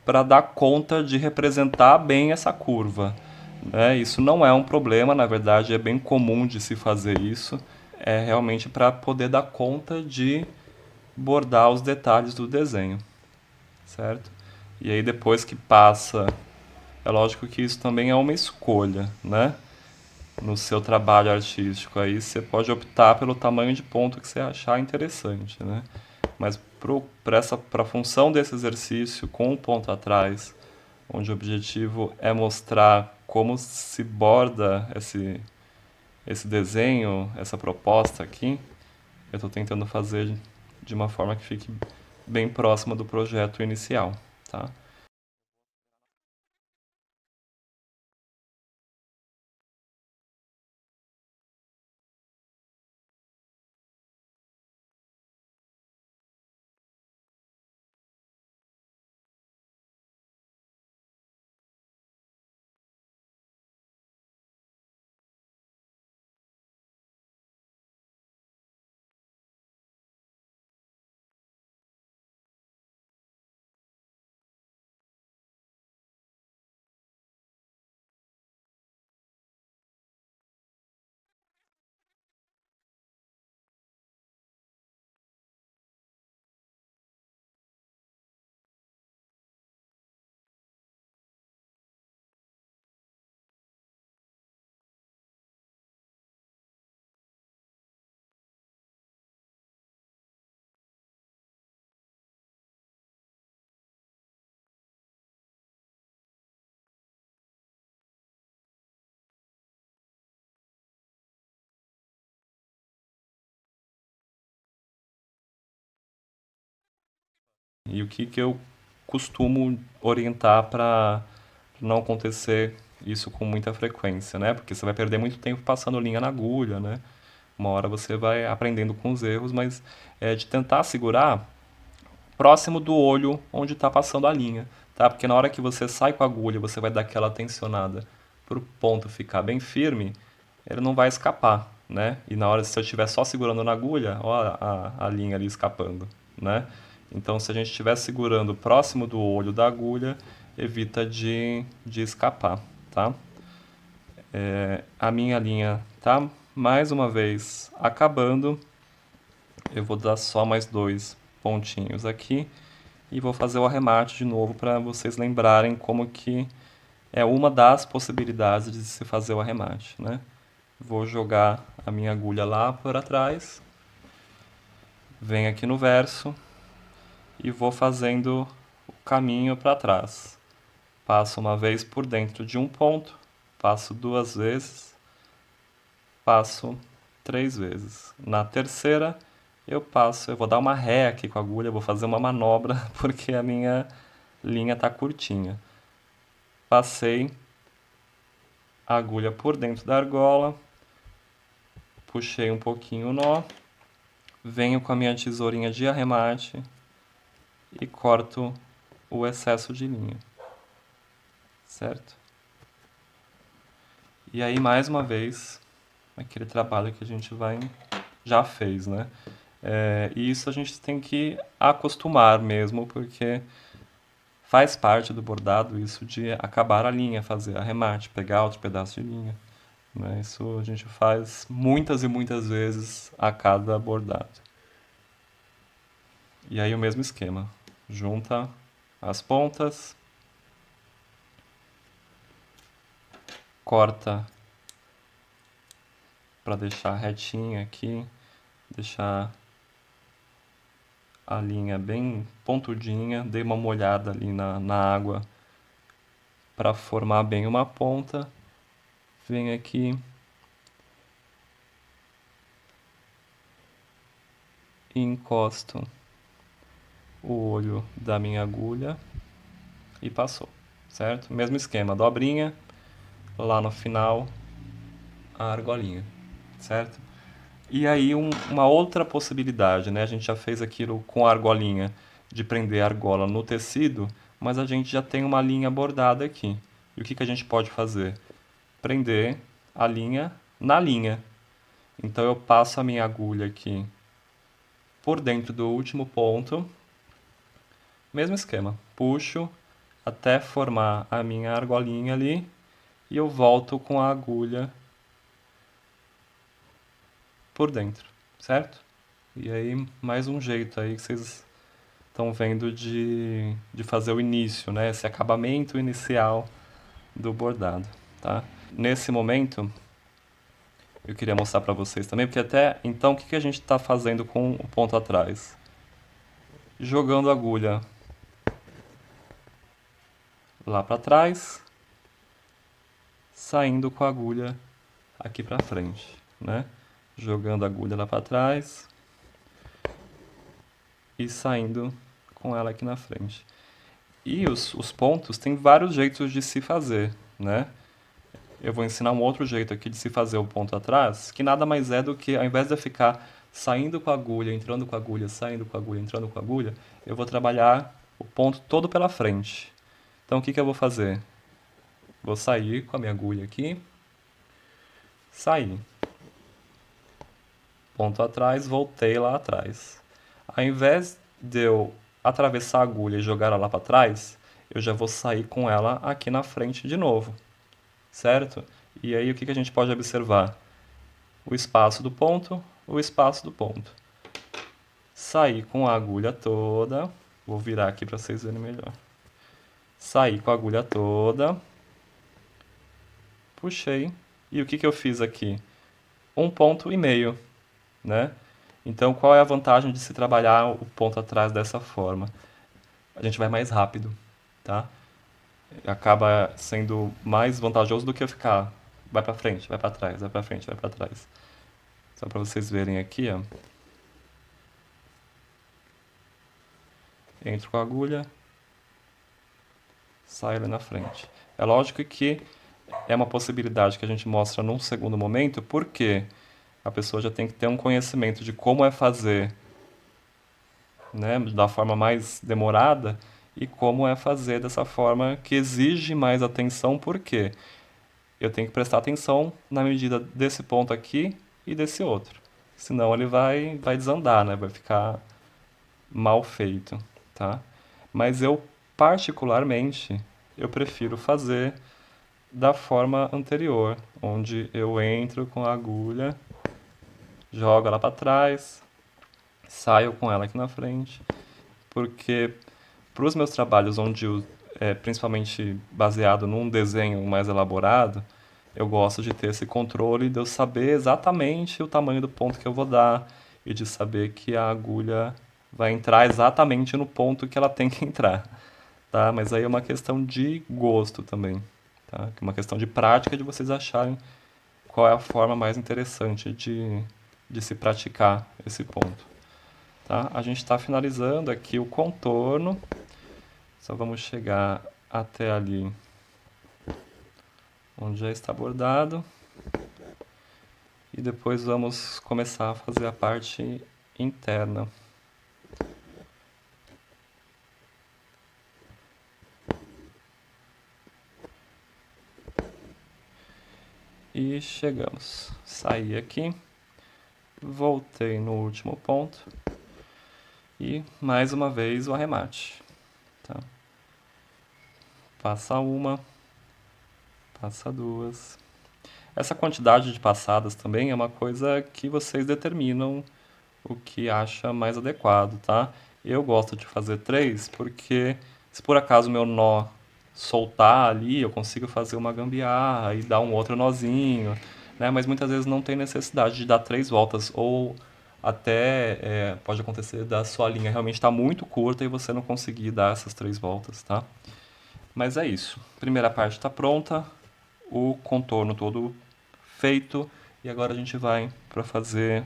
para dar conta de representar bem essa curva. Né? Isso não é um problema, na verdade é bem comum de se fazer isso. É realmente para poder dar conta de bordar os detalhes do desenho, certo? E aí depois que passa, é lógico que isso também é uma escolha, né? No seu trabalho artístico aí você pode optar pelo tamanho de ponto que você achar interessante, né? Mas para a função desse exercício com o ponto atrás, onde o objetivo é mostrar como se borda esse desenho, essa proposta aqui, eu estou tentando fazer de uma forma que fique bem próxima do projeto inicial, tá? E o que eu costumo orientar para não acontecer isso com muita frequência, né? Porque você vai perder muito tempo passando linha na agulha, né? Uma hora você vai aprendendo com os erros, mas é de tentar segurar próximo do olho onde está passando a linha, tá? Porque na hora que você sai com a agulha, você vai dar aquela tensionada para o ponto ficar bem firme, ele não vai escapar, né? E na hora, se eu estiver só segurando na agulha, ó a linha ali escapando, né? Então, se a gente estiver segurando próximo do olho da agulha, evita de escapar, tá? A minha linha tá mais uma vez acabando. Eu vou dar só mais 2 pontinhos aqui e vou fazer o arremate de novo para vocês lembrarem como que é uma das possibilidades de se fazer o arremate, né? Vou jogar a minha agulha lá por atrás, venho aqui no verso e vou fazendo o caminho para trás. Passo uma vez por dentro de um ponto, passo 2 vezes, passo 3 vezes. Na terceira, eu vou dar uma ré aqui com a agulha, vou fazer uma manobra porque a minha linha está curtinha. Passei a agulha por dentro da argola, puxei um pouquinho o nó, venho com a minha tesourinha de arremate e corto o excesso de linha, certo? E aí, mais uma vez, aquele trabalho que a gente vai já fez, né? E isso a gente tem que acostumar mesmo, porque faz parte do bordado isso de acabar a linha, fazer arremate, pegar outro pedaço de linha, né? Isso a gente faz muitas e muitas vezes a cada bordado. E aí o mesmo esquema. Junta as pontas, corta para deixar retinha aqui, deixar a linha bem pontudinha, dei uma molhada ali na água para formar bem uma ponta. Venho aqui e encosto o olho da minha agulha e passou, certo? Mesmo esquema, dobrinha, lá no final a argolinha, certo? E aí uma outra possibilidade, né? A gente já fez aquilo com a argolinha, de prender a argola no tecido, mas a gente já tem uma linha bordada aqui. E o que a gente pode fazer? Prender a linha na linha. Então eu passo a minha agulha aqui por dentro do último ponto, mesmo esquema, puxo até formar a minha argolinha ali e eu volto com a agulha por dentro, certo? E aí mais um jeito aí que vocês estão vendo de fazer o início, né? Esse acabamento inicial do bordado, tá? Nesse momento, eu queria mostrar para vocês também, porque até então o que a gente está fazendo com o ponto atrás? Jogando a agulha lá para trás, saindo com a agulha aqui para frente, né? Jogando a agulha lá para trás e saindo com ela aqui na frente. E os pontos tem vários jeitos de se fazer, né? Eu vou ensinar um outro jeito aqui de se fazer o ponto atrás, que nada mais é do que, ao invés de eu ficar saindo com a agulha, entrando com a agulha, saindo com a agulha, entrando com a agulha, eu vou trabalhar o ponto todo pela frente. Então o que eu vou fazer? Vou sair com a minha agulha aqui, sair. Ponto atrás, voltei lá atrás. Ao invés de eu atravessar a agulha e jogar ela lá para trás, eu já vou sair com ela aqui na frente de novo, certo? E aí o que a gente pode observar? O espaço do ponto, o espaço do ponto. Sair com a agulha toda, vou virar aqui para vocês verem melhor. Sair com a agulha toda, puxei, e o que eu fiz aqui? 1,5 ponto, né? Então, qual é a vantagem de se trabalhar o ponto atrás dessa forma? A gente vai mais rápido, tá? Acaba sendo mais vantajoso do que eu ficar vai para frente, vai para trás, vai para frente, vai para trás. Só para vocês verem aqui, ó. Entro com a agulha, saio ali na frente. É lógico que é uma possibilidade que a gente mostra num segundo momento, porque a pessoa já tem que ter um conhecimento de como é fazer, né, da forma mais demorada e como é fazer dessa forma que exige mais atenção, porque eu tenho que prestar atenção na medida desse ponto aqui e desse outro. Senão ele vai desandar, né? Vai ficar mal feito, tá? Mas eu, particularmente, eu prefiro fazer da forma anterior, onde eu entro com a agulha, jogo ela para trás, saio com ela aqui na frente, porque para os meus trabalhos onde principalmente baseado num desenho mais elaborado, eu gosto de ter esse controle de eu saber exatamente o tamanho do ponto que eu vou dar e de saber que a agulha vai entrar exatamente no ponto que ela tem que entrar, tá? Mas aí é uma questão de gosto também, tá? É uma questão de prática de vocês acharem qual é a forma mais interessante de se praticar esse ponto, tá? A gente está finalizando aqui o contorno, só vamos chegar até ali onde já está bordado. E depois vamos começar a fazer a parte interna. E chegamos. Saí aqui, voltei no último ponto e mais uma vez o arremate, tá? Passa uma, passa duas. Essa quantidade de passadas também é uma coisa que vocês determinam o que acha mais adequado, tá? Eu gosto de fazer 3 porque se por acaso meu nó soltar ali, eu consigo fazer uma gambiarra e dar um outro nozinho, né? Mas muitas vezes não tem necessidade de dar 3 voltas ou até pode acontecer da sua linha realmente estar muito curta e você não conseguir dar essas 3 voltas, tá? Mas é isso. Primeira parte está pronta, o contorno todo feito e agora a gente vai para fazer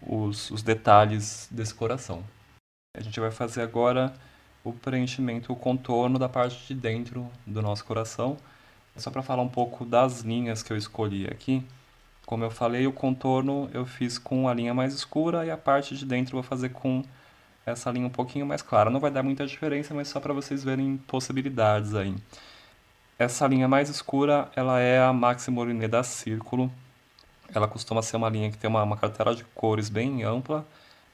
os detalhes desse coração. A gente vai fazer agora o preenchimento, o contorno da parte de dentro do nosso coração. Só para falar um pouco das linhas que eu escolhi aqui. Como eu falei, o contorno eu fiz com a linha mais escura e a parte de dentro eu vou fazer com essa linha um pouquinho mais clara. Não vai dar muita diferença, mas só para vocês verem possibilidades aí. Essa linha mais escura, ela é a Máximo Oriné da Círculo. Ela costuma ser uma linha que tem uma cartela de cores bem ampla,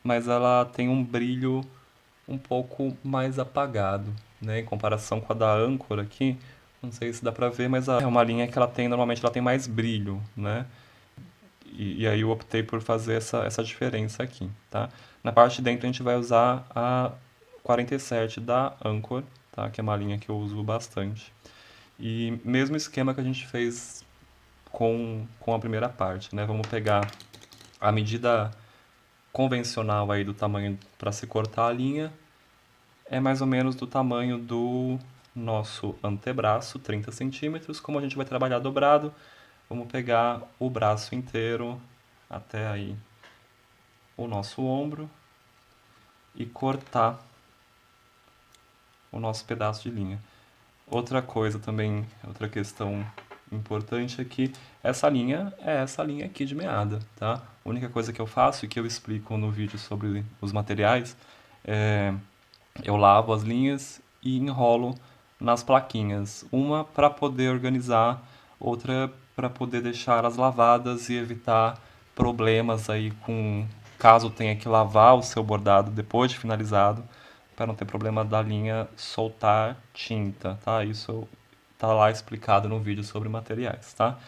mas ela tem um brilho um pouco mais apagado, né? Em comparação com a da Anchor aqui, não sei se dá pra ver, mas é uma linha que ela tem, normalmente ela tem mais brilho, né? E aí eu optei por fazer essa diferença aqui, tá? Na parte de dentro a gente vai usar a 47 da Anchor, tá? Que é uma linha que eu uso bastante. E mesmo esquema que a gente fez com a primeira parte, né? Vamos pegar a medida convencional aí do tamanho para se cortar a linha, é mais ou menos do tamanho do nosso antebraço, 30 centímetros. Como a gente vai trabalhar dobrado, vamos pegar o braço inteiro até aí o nosso ombro e cortar o nosso pedaço de linha. Outra coisa também, outra questão importante é que essa linha é essa linha aqui de meada, tá? A única coisa que eu faço e que eu explico no vídeo sobre os materiais é eu lavo as linhas e enrolo nas plaquinhas. Uma para poder organizar, outra para poder deixar as lavadas e evitar problemas aí com caso tenha que lavar o seu bordado depois de finalizado, para não ter problema da linha soltar tinta, tá? Isso tá lá explicado no vídeo sobre materiais, tá?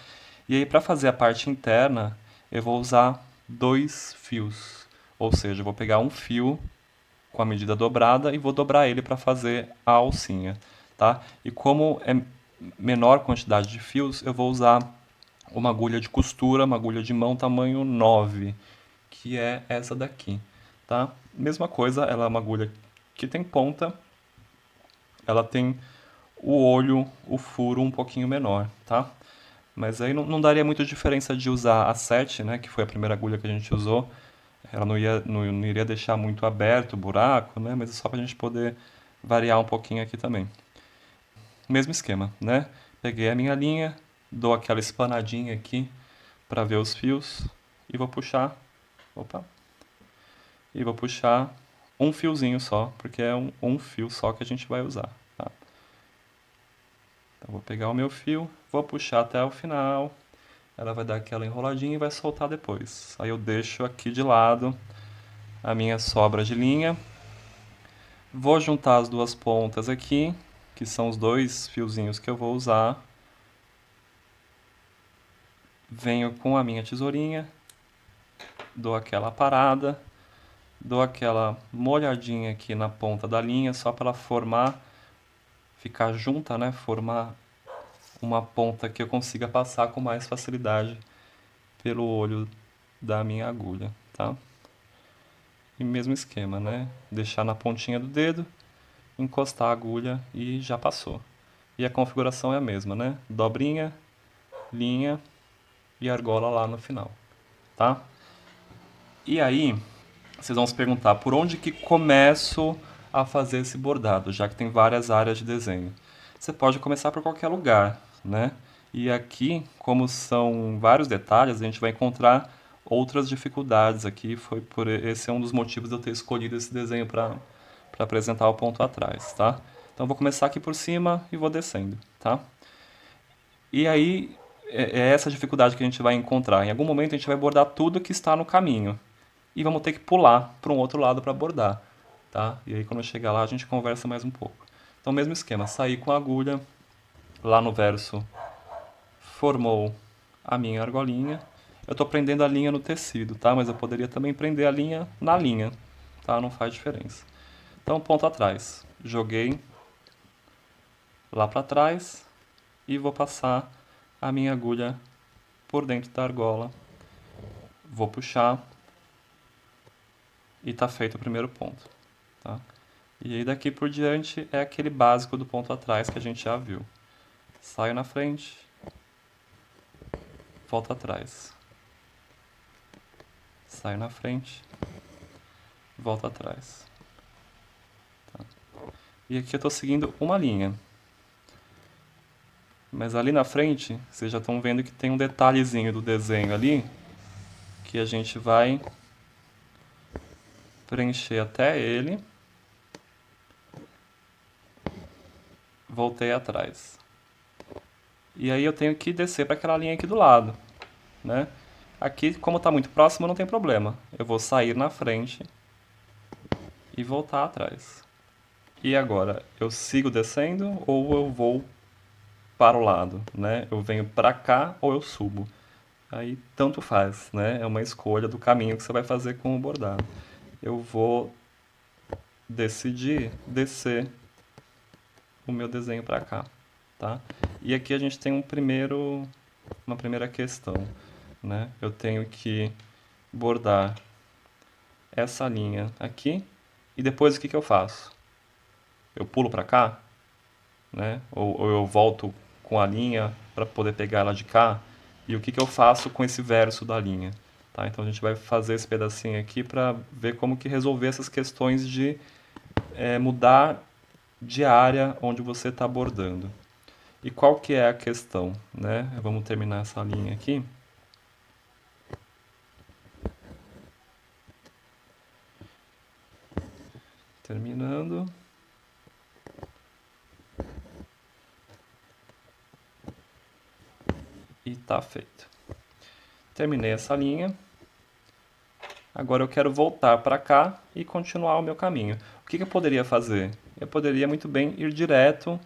E aí para fazer a parte interna, eu vou usar 2 fios, ou seja, eu vou pegar um fio com a medida dobrada e vou dobrar ele para fazer a alcinha, tá? E como é menor quantidade de fios, eu vou usar uma agulha de costura, uma agulha de mão tamanho 9, que é essa daqui, tá? Mesma coisa, ela é uma agulha que tem ponta, ela tem o olho, o furo um pouquinho menor, tá? Mas aí não daria muita diferença de usar a 7, né, que foi a primeira agulha que a gente usou. Ela não iria deixar muito aberto o buraco, né, mas é só para a gente poder variar um pouquinho aqui também. Mesmo esquema, né? Peguei a minha linha, dou aquela espanadinha aqui para ver os fios e vou puxar, opa, e vou puxar um fiozinho só, porque é um fio só que a gente vai usar, tá? Então vou pegar o meu fio, vou puxar até o final, ela vai dar aquela enroladinha e vai soltar depois. Aí eu deixo aqui de lado a minha sobra de linha, vou juntar as duas pontas aqui, que são os 2 fiozinhos que eu vou usar. Venho com a minha tesourinha, dou aquela parada, dou aquela molhadinha aqui na ponta da linha, só para ela formar, ficar junta, né? Formar uma ponta que eu consiga passar com mais facilidade pelo olho da minha agulha, tá? E mesmo esquema, né? Deixar na pontinha do dedo, encostar a agulha e já passou. E a configuração é a mesma, né? Dobrinha, linha e argola lá no final, tá? E aí, vocês vão se perguntar por onde que começo a fazer esse bordado, já que tem várias áreas de desenho. Você pode começar por qualquer lugar, né? E aqui, como são vários detalhes, a gente vai encontrar outras dificuldades aqui. Esse é um dos motivos de eu ter escolhido esse desenho para apresentar o ponto atrás, tá? Então vou começar aqui por cima e vou descendo, tá? E aí é essa dificuldade que a gente vai encontrar. Em algum momento a gente vai bordar tudo que está no caminho. e vamos ter que pular para um outro lado para bordar, tá? E aí quando eu chegar lá a gente conversa mais um pouco. Então mesmo esquema, saí com a agulha, lá no verso formou a minha argolinha. Eu estou prendendo a linha no tecido, tá? Mas eu poderia também prender a linha na linha, tá? Não faz diferença. Então ponto atrás, joguei lá para trás e vou passar a minha agulha por dentro da argola. Vou puxar e tá feito o primeiro ponto, tá? E aí daqui por diante é aquele básico do ponto atrás que a gente já viu. Saio na frente, volto atrás. Saio na frente, volto atrás. Tá? E aqui eu estou seguindo uma linha. Mas ali na frente, vocês já estão vendo que tem um detalhezinho do desenho ali, que a gente vai preencher até ele. Voltei atrás. E aí eu tenho que descer para aquela linha aqui do lado, né? Aqui, como está muito próximo, não tem problema. Eu vou sair na frente e voltar atrás. E agora, eu sigo descendo ou eu vou para o lado, né? Eu venho para cá ou eu subo. Aí tanto faz, né? É uma escolha do caminho que você vai fazer com o bordado. Eu vou decidir descer o meu desenho para cá, tá? E aqui a gente tem uma primeira questão, né? Eu tenho que bordar essa linha aqui e depois o que eu faço? Eu pulo para cá, né? Ou eu volto com a linha para poder pegar ela de cá e o que eu faço com esse verso da linha, tá? Então a gente vai fazer esse pedacinho aqui para ver como que resolver essas questões de mudar de área onde você está bordando. E qual que é a questão, né? Vamos terminar essa linha aqui. Terminando. E tá feito. Terminei essa linha. Agora eu quero voltar para cá e continuar o meu caminho. O que eu poderia fazer? Eu poderia muito bem ir direto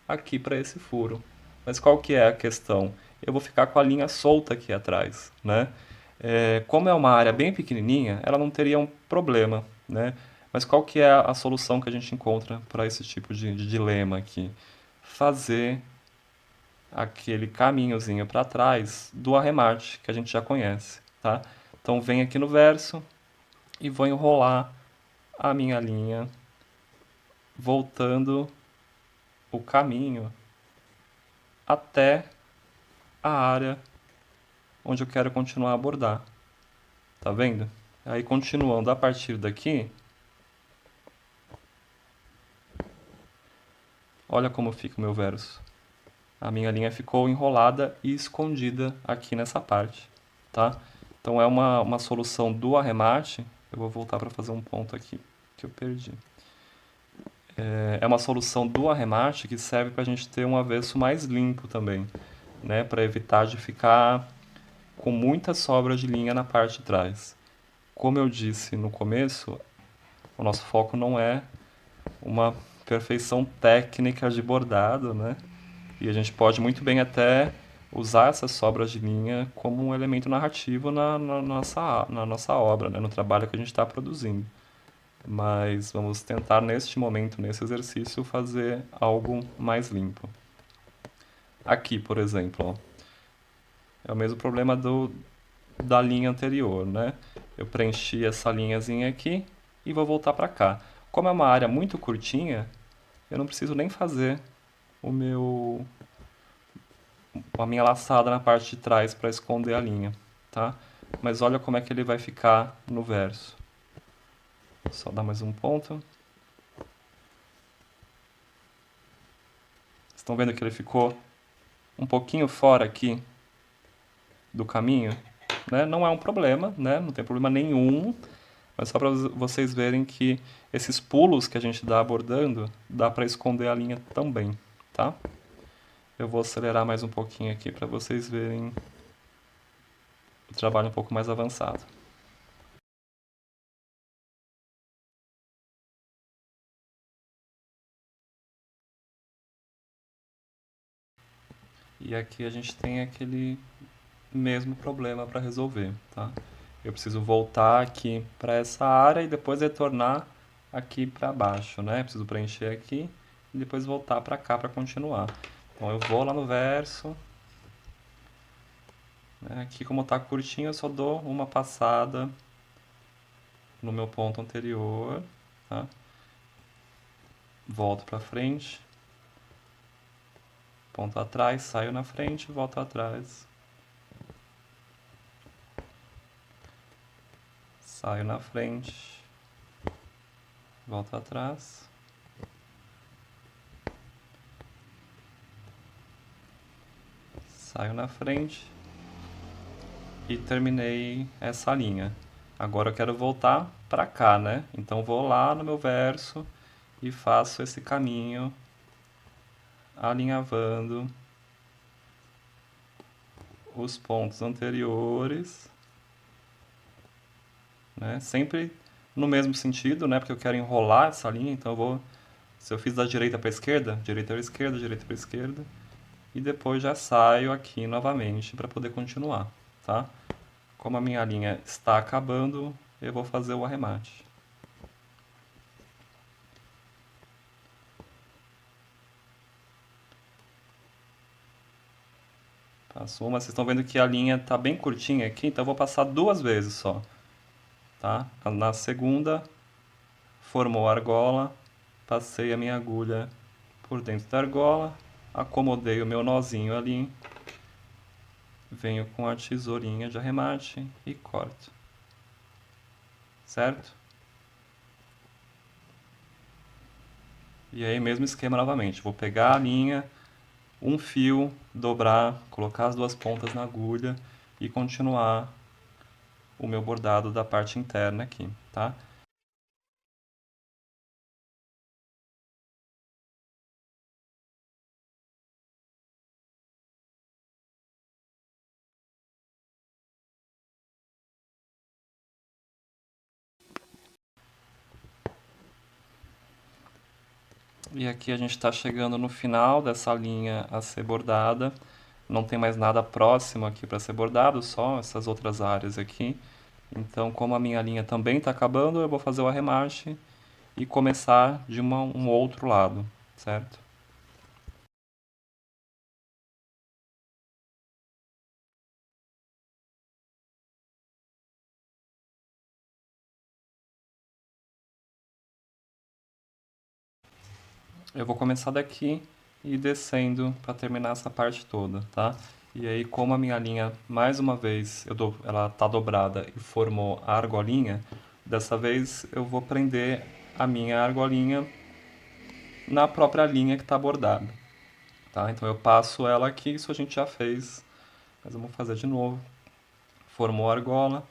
aqui para esse furo. Mas qual que é a questão? Eu vou ficar com a linha solta aqui atrás, né? Como é uma área bem pequenininha, ela não teria um problema, né? Mas qual que é a solução que a gente encontra para esse tipo de dilema aqui? Fazer aquele caminhozinho para trás do arremate que a gente já conhece, tá? Então venho aqui no verso e vou enrolar a minha linha voltando o caminho até a área onde eu quero continuar a bordar. Tá vendo? Aí continuando a partir daqui, olha como fica o meu verso. A minha linha ficou enrolada e escondida aqui nessa parte, tá? Então é uma solução do arremate. Eu vou voltar para fazer um ponto aqui que eu perdi. É uma solução do arremate que serve para a gente ter um avesso mais limpo também, né? Para evitar de ficar com muita sobra de linha na parte de trás. Como eu disse no começo, o nosso foco não é uma perfeição técnica de bordado, né? E a gente pode muito bem até usar essas sobras de linha como um elemento narrativo na nossa obra, né? No trabalho que a gente está produzindo. Mas vamos tentar, neste momento, nesse exercício, fazer algo mais limpo. Aqui, por exemplo, ó, é o mesmo problema da linha anterior, né? Eu preenchi essa linhazinha aqui e vou voltar para cá. Como é uma área muito curtinha, eu não preciso nem fazer a minha laçada na parte de trás para esconder a linha, tá? Mas olha como é que ele vai ficar no verso. Só dar mais um ponto. Estão vendo que ele ficou um pouquinho fora aqui do caminho? Né? Não é um problema, né? Não tem problema nenhum. Mas só para vocês verem que esses pulos que a gente dá abordando, dá para esconder a linha também, tá? Eu vou acelerar mais um pouquinho aqui para vocês verem o trabalho um pouco mais avançado. E aqui a gente tem aquele mesmo problema para resolver, tá? Eu preciso voltar aqui para essa área e depois retornar aqui para baixo, né? Preciso preencher aqui e depois voltar para cá para continuar. Então eu vou lá no verso, né? Aqui como está curtinho eu só dou uma passada no meu ponto anterior, tá? Volto para frente, ponto atrás, saio na frente, volto atrás. Saio na frente, volto atrás. Saio na frente e terminei essa linha. Agora eu quero voltar para cá, né? Então vou lá no meu verso e faço esse caminho alinhavando os pontos anteriores, né? Sempre no mesmo sentido, né? Porque eu quero enrolar essa linha, então eu vou, se eu fiz da direita para esquerda, direita para esquerda, direita para esquerda, e depois já saio aqui novamente para poder continuar, tá? Como a minha linha está acabando, eu vou fazer o arremate. Passo uma, vocês estão vendo que a linha está bem curtinha aqui, então eu vou passar duas vezes só, tá? Na segunda, formou a argola, passei a minha agulha por dentro da argola, acomodei o meu nozinho ali, venho com a tesourinha de arremate e corto, certo? E aí mesmo esquema novamente, vou pegar a linha, um fio, dobrar, colocar as duas pontas na agulha e continuar o meu bordado da parte interna aqui, tá? E aqui a gente está chegando no final dessa linha a ser bordada. Não tem mais nada próximo aqui para ser bordado, só essas outras áreas aqui. Então, como a minha linha também está acabando, eu vou fazer o arremate e começar de um outro lado, certo? Eu vou começar daqui e ir descendo para terminar essa parte toda, tá? E aí, como a minha linha, mais uma vez, ela tá dobrada e formou a argolinha, dessa vez eu vou prender a minha argolinha na própria linha que está bordada, tá? Então eu passo ela aqui, isso a gente já fez, mas vamos fazer de novo. Formou a argola,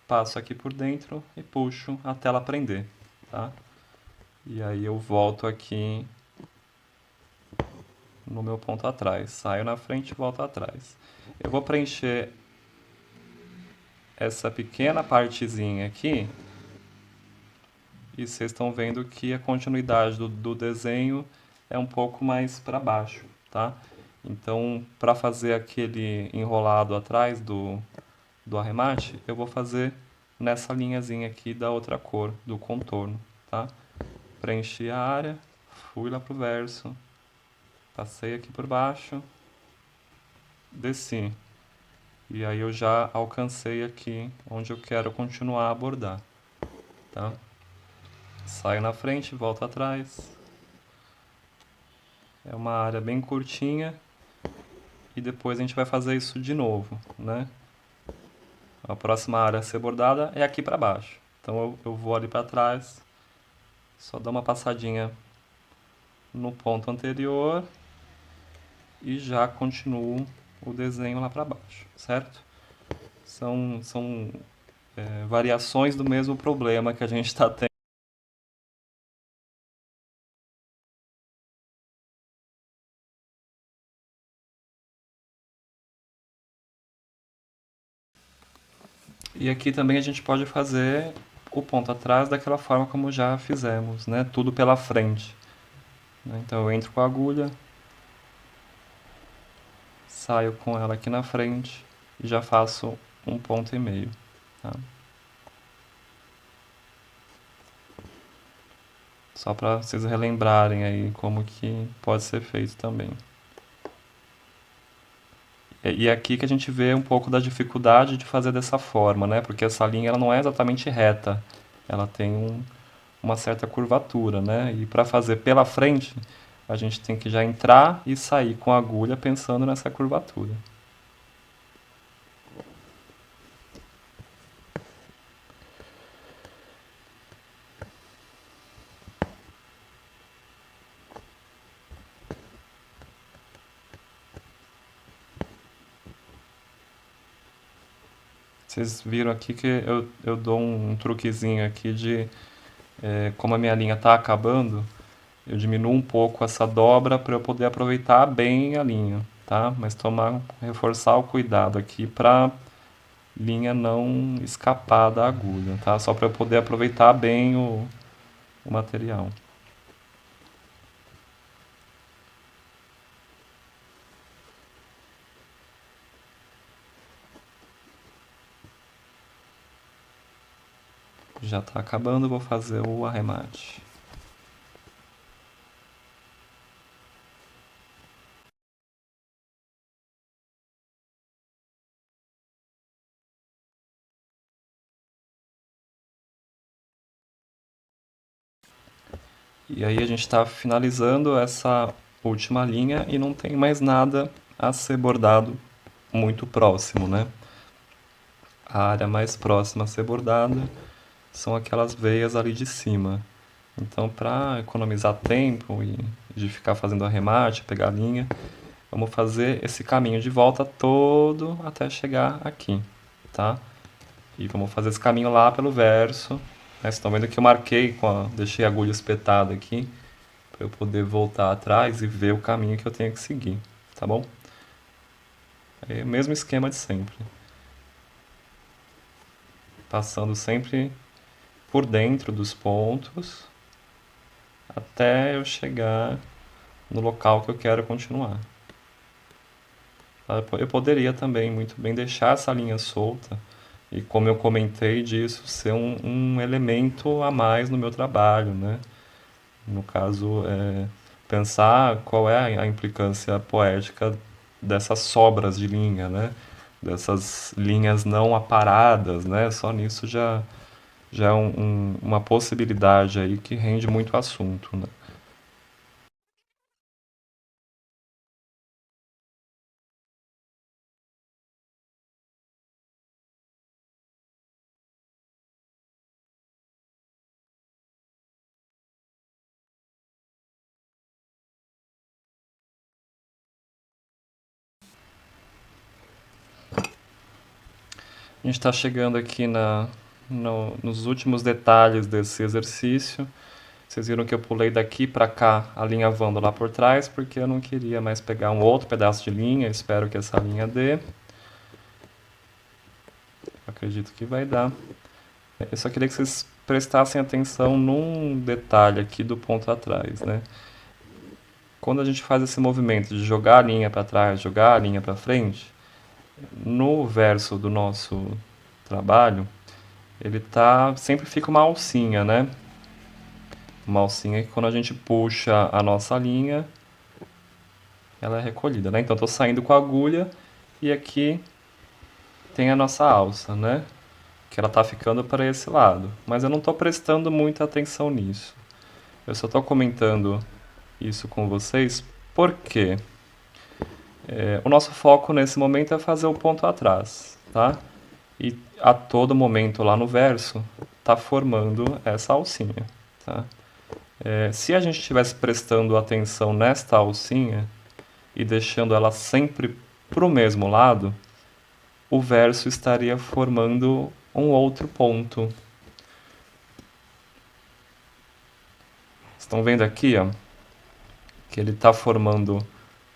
passo aqui por dentro e puxo até ela prender, tá? E aí eu volto aqui no meu ponto atrás. Saio na frente e volto atrás. Eu vou preencher essa pequena partezinha aqui e vocês estão vendo que a continuidade do desenho é um pouco mais para baixo, tá? Então, para fazer aquele enrolado atrás do arremate, eu vou fazer nessa linhazinha aqui da outra cor, do contorno, tá? Preenchi a área, fui lá pro verso, passei aqui por baixo, desci. E aí eu já alcancei aqui onde eu quero continuar a bordar, tá? Saio na frente, volto atrás. É uma área bem curtinha e depois a gente vai fazer isso de novo, né? A próxima área a ser bordada é aqui para baixo. Então eu vou ali para trás, só dou uma passadinha no ponto anterior e já continuo o desenho lá para baixo, certo? São variações do mesmo problema que a gente está tendo. E aqui também a gente pode fazer o ponto atrás daquela forma como já fizemos, né? Tudo pela frente. Então eu entro com a agulha, saio com ela aqui na frente e já faço um ponto e meio, tá? Só para vocês relembrarem aí como que pode ser feito também. E é aqui que a gente vê um pouco da dificuldade de fazer dessa forma, né? Porque essa linha ela não é exatamente reta, ela tem uma certa curvatura, né? E para fazer pela frente, a gente tem que já entrar e sair com a agulha pensando nessa curvatura. Vocês viram aqui que eu dou um truquezinho aqui de, como a minha linha está acabando, eu diminuo um pouco essa dobra para eu poder aproveitar bem a linha, tá? Mas reforçar o cuidado aqui para linha não escapar da agulha, tá? Só para eu poder aproveitar bem o material. Já está acabando, vou fazer o arremate. E aí a gente está finalizando essa última linha e não tem mais nada a ser bordado muito próximo, né? A área mais próxima a ser bordada são aquelas veias ali de cima. Então, para economizar tempo e de ficar fazendo arremate, pegar a linha, vamos fazer esse caminho de volta todo até chegar aqui, tá? E vamos fazer esse caminho lá pelo verso. Né? Vocês estão vendo que eu marquei, deixei a agulha espetada aqui, para eu poder voltar atrás e ver o caminho que eu tenho que seguir, tá bom? É o mesmo esquema de sempre. Passando sempre por dentro dos pontos até eu chegar no local que eu quero continuar. Eu poderia também muito bem deixar essa linha solta e, como eu comentei disso, ser um elemento a mais no meu trabalho, né? No caso, pensar qual é a implicância poética dessas sobras de linha, né? Dessas linhas não aparadas, né? Só nisso já é uma possibilidade aí que rende muito assunto, né? A gente está chegando aqui nos últimos detalhes desse exercício. Vocês viram que eu pulei daqui para cá, alinhavando lá por trás, porque eu não queria mais pegar um outro pedaço de linha. Espero que essa linha dê. Acredito que vai dar. Eu só queria que vocês prestassem atenção num detalhe aqui do ponto atrás, né? Quando a gente faz esse movimento de jogar a linha para trás, jogar a linha para frente, no verso do nosso trabalho, sempre fica uma alcinha, né? Uma alcinha que quando a gente puxa a nossa linha, ela é recolhida, né? Então estou saindo com a agulha e aqui tem a nossa alça, né? Que ela está ficando para esse lado. Mas eu não estou prestando muita atenção nisso. Eu só estou comentando isso com vocês porque o nosso foco nesse momento é fazer o ponto atrás, tá? E a todo momento lá no verso está formando essa alcinha, tá? Se a gente estivesse prestando atenção nesta alcinha e deixando ela sempre para o mesmo lado, o verso estaria formando um outro ponto. Estão vendo aqui, ó, que ele está formando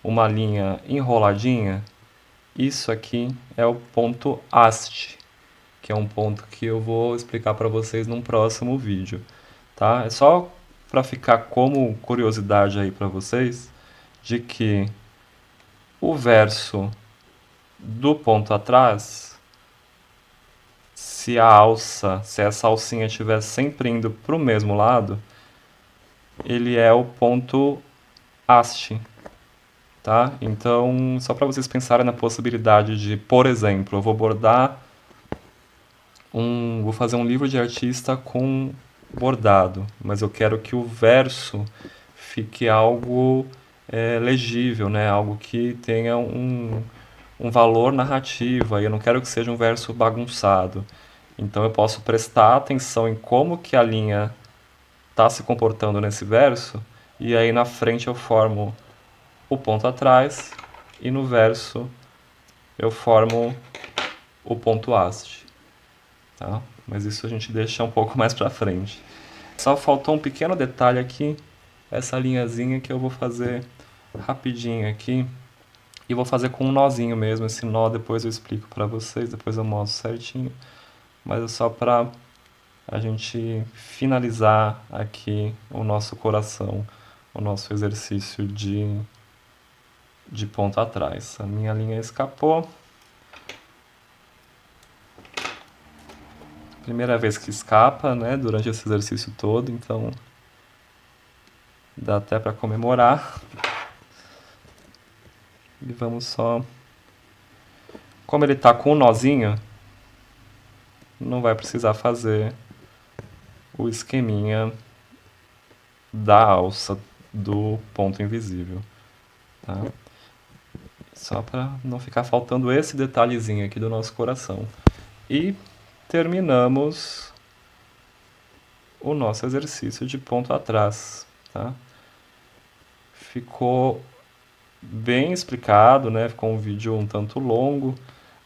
uma linha enroladinha? Isso aqui é o ponto haste, que é um ponto que eu vou explicar para vocês num próximo vídeo, tá? É só para ficar como curiosidade aí para vocês, de que o verso do ponto atrás, se essa alcinha estiver sempre indo para o mesmo lado, ele é o ponto haste, tá? Então, só para vocês pensarem na possibilidade de, por exemplo, eu vou vou fazer um livro de artista com bordado, mas eu quero que o verso fique algo legível, né? Algo que tenha um valor narrativo, aí eu não quero que seja um verso bagunçado. Então eu posso prestar atenção em como que a linha está se comportando nesse verso, e aí na frente eu formo o ponto atrás, e no verso eu formo o ponto haste. Tá? Mas isso a gente deixa um pouco mais pra frente. Só faltou um pequeno detalhe aqui, essa linhazinha que eu vou fazer rapidinho aqui, e vou fazer com um nozinho mesmo, esse nó depois eu explico pra vocês, depois eu mostro certinho, mas é só pra a gente finalizar aqui o nosso coração, o nosso exercício de ponto atrás. A minha linha escapou. Primeira vez que escapa, né, durante esse exercício todo, então dá até para comemorar. E vamos só... Como ele tá com o nozinho, não vai precisar fazer o esqueminha da alça do ponto invisível, tá? Só para não ficar faltando esse detalhezinho aqui do nosso coração. E terminamos o nosso exercício de ponto atrás, tá? Ficou bem explicado, né? Ficou um vídeo um tanto longo,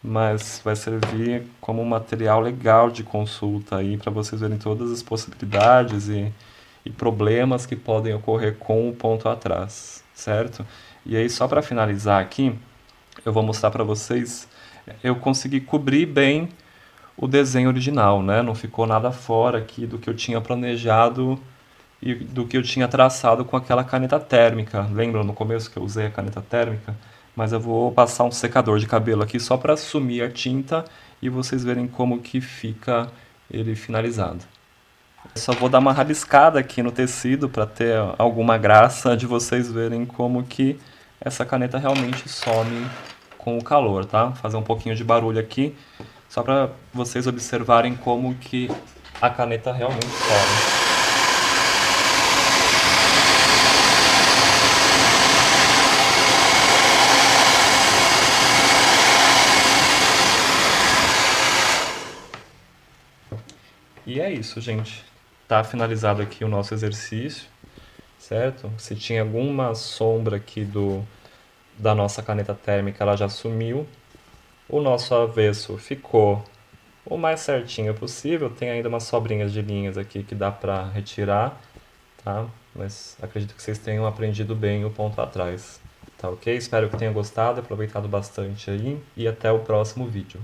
mas vai servir como um material legal de consulta aí para vocês verem todas as possibilidades e problemas que podem ocorrer com o ponto atrás, certo? E aí só para finalizar aqui, eu vou mostrar para vocês, eu consegui cobrir bem o desenho original, né? Não ficou nada fora aqui do que eu tinha planejado e do que eu tinha traçado com aquela caneta térmica. Lembram no começo que eu usei a caneta térmica? Mas eu vou passar um secador de cabelo aqui só para sumir a tinta e vocês verem como que fica ele finalizado. Eu só vou dar uma rabiscada aqui no tecido para ter alguma graça de vocês verem como que essa caneta realmente some com o calor, tá? Vou fazer um pouquinho de barulho aqui, só para vocês observarem como que a caneta realmente some. E é isso, gente. Tá finalizado aqui o nosso exercício, certo? Se tinha alguma sombra aqui da nossa caneta térmica, ela já sumiu. O nosso avesso ficou o mais certinho possível. Tem ainda umas sobrinhas de linhas aqui que dá pra retirar, tá? Mas acredito que vocês tenham aprendido bem o ponto atrás, tá ok? Espero que tenham gostado, aproveitado bastante aí e até o próximo vídeo.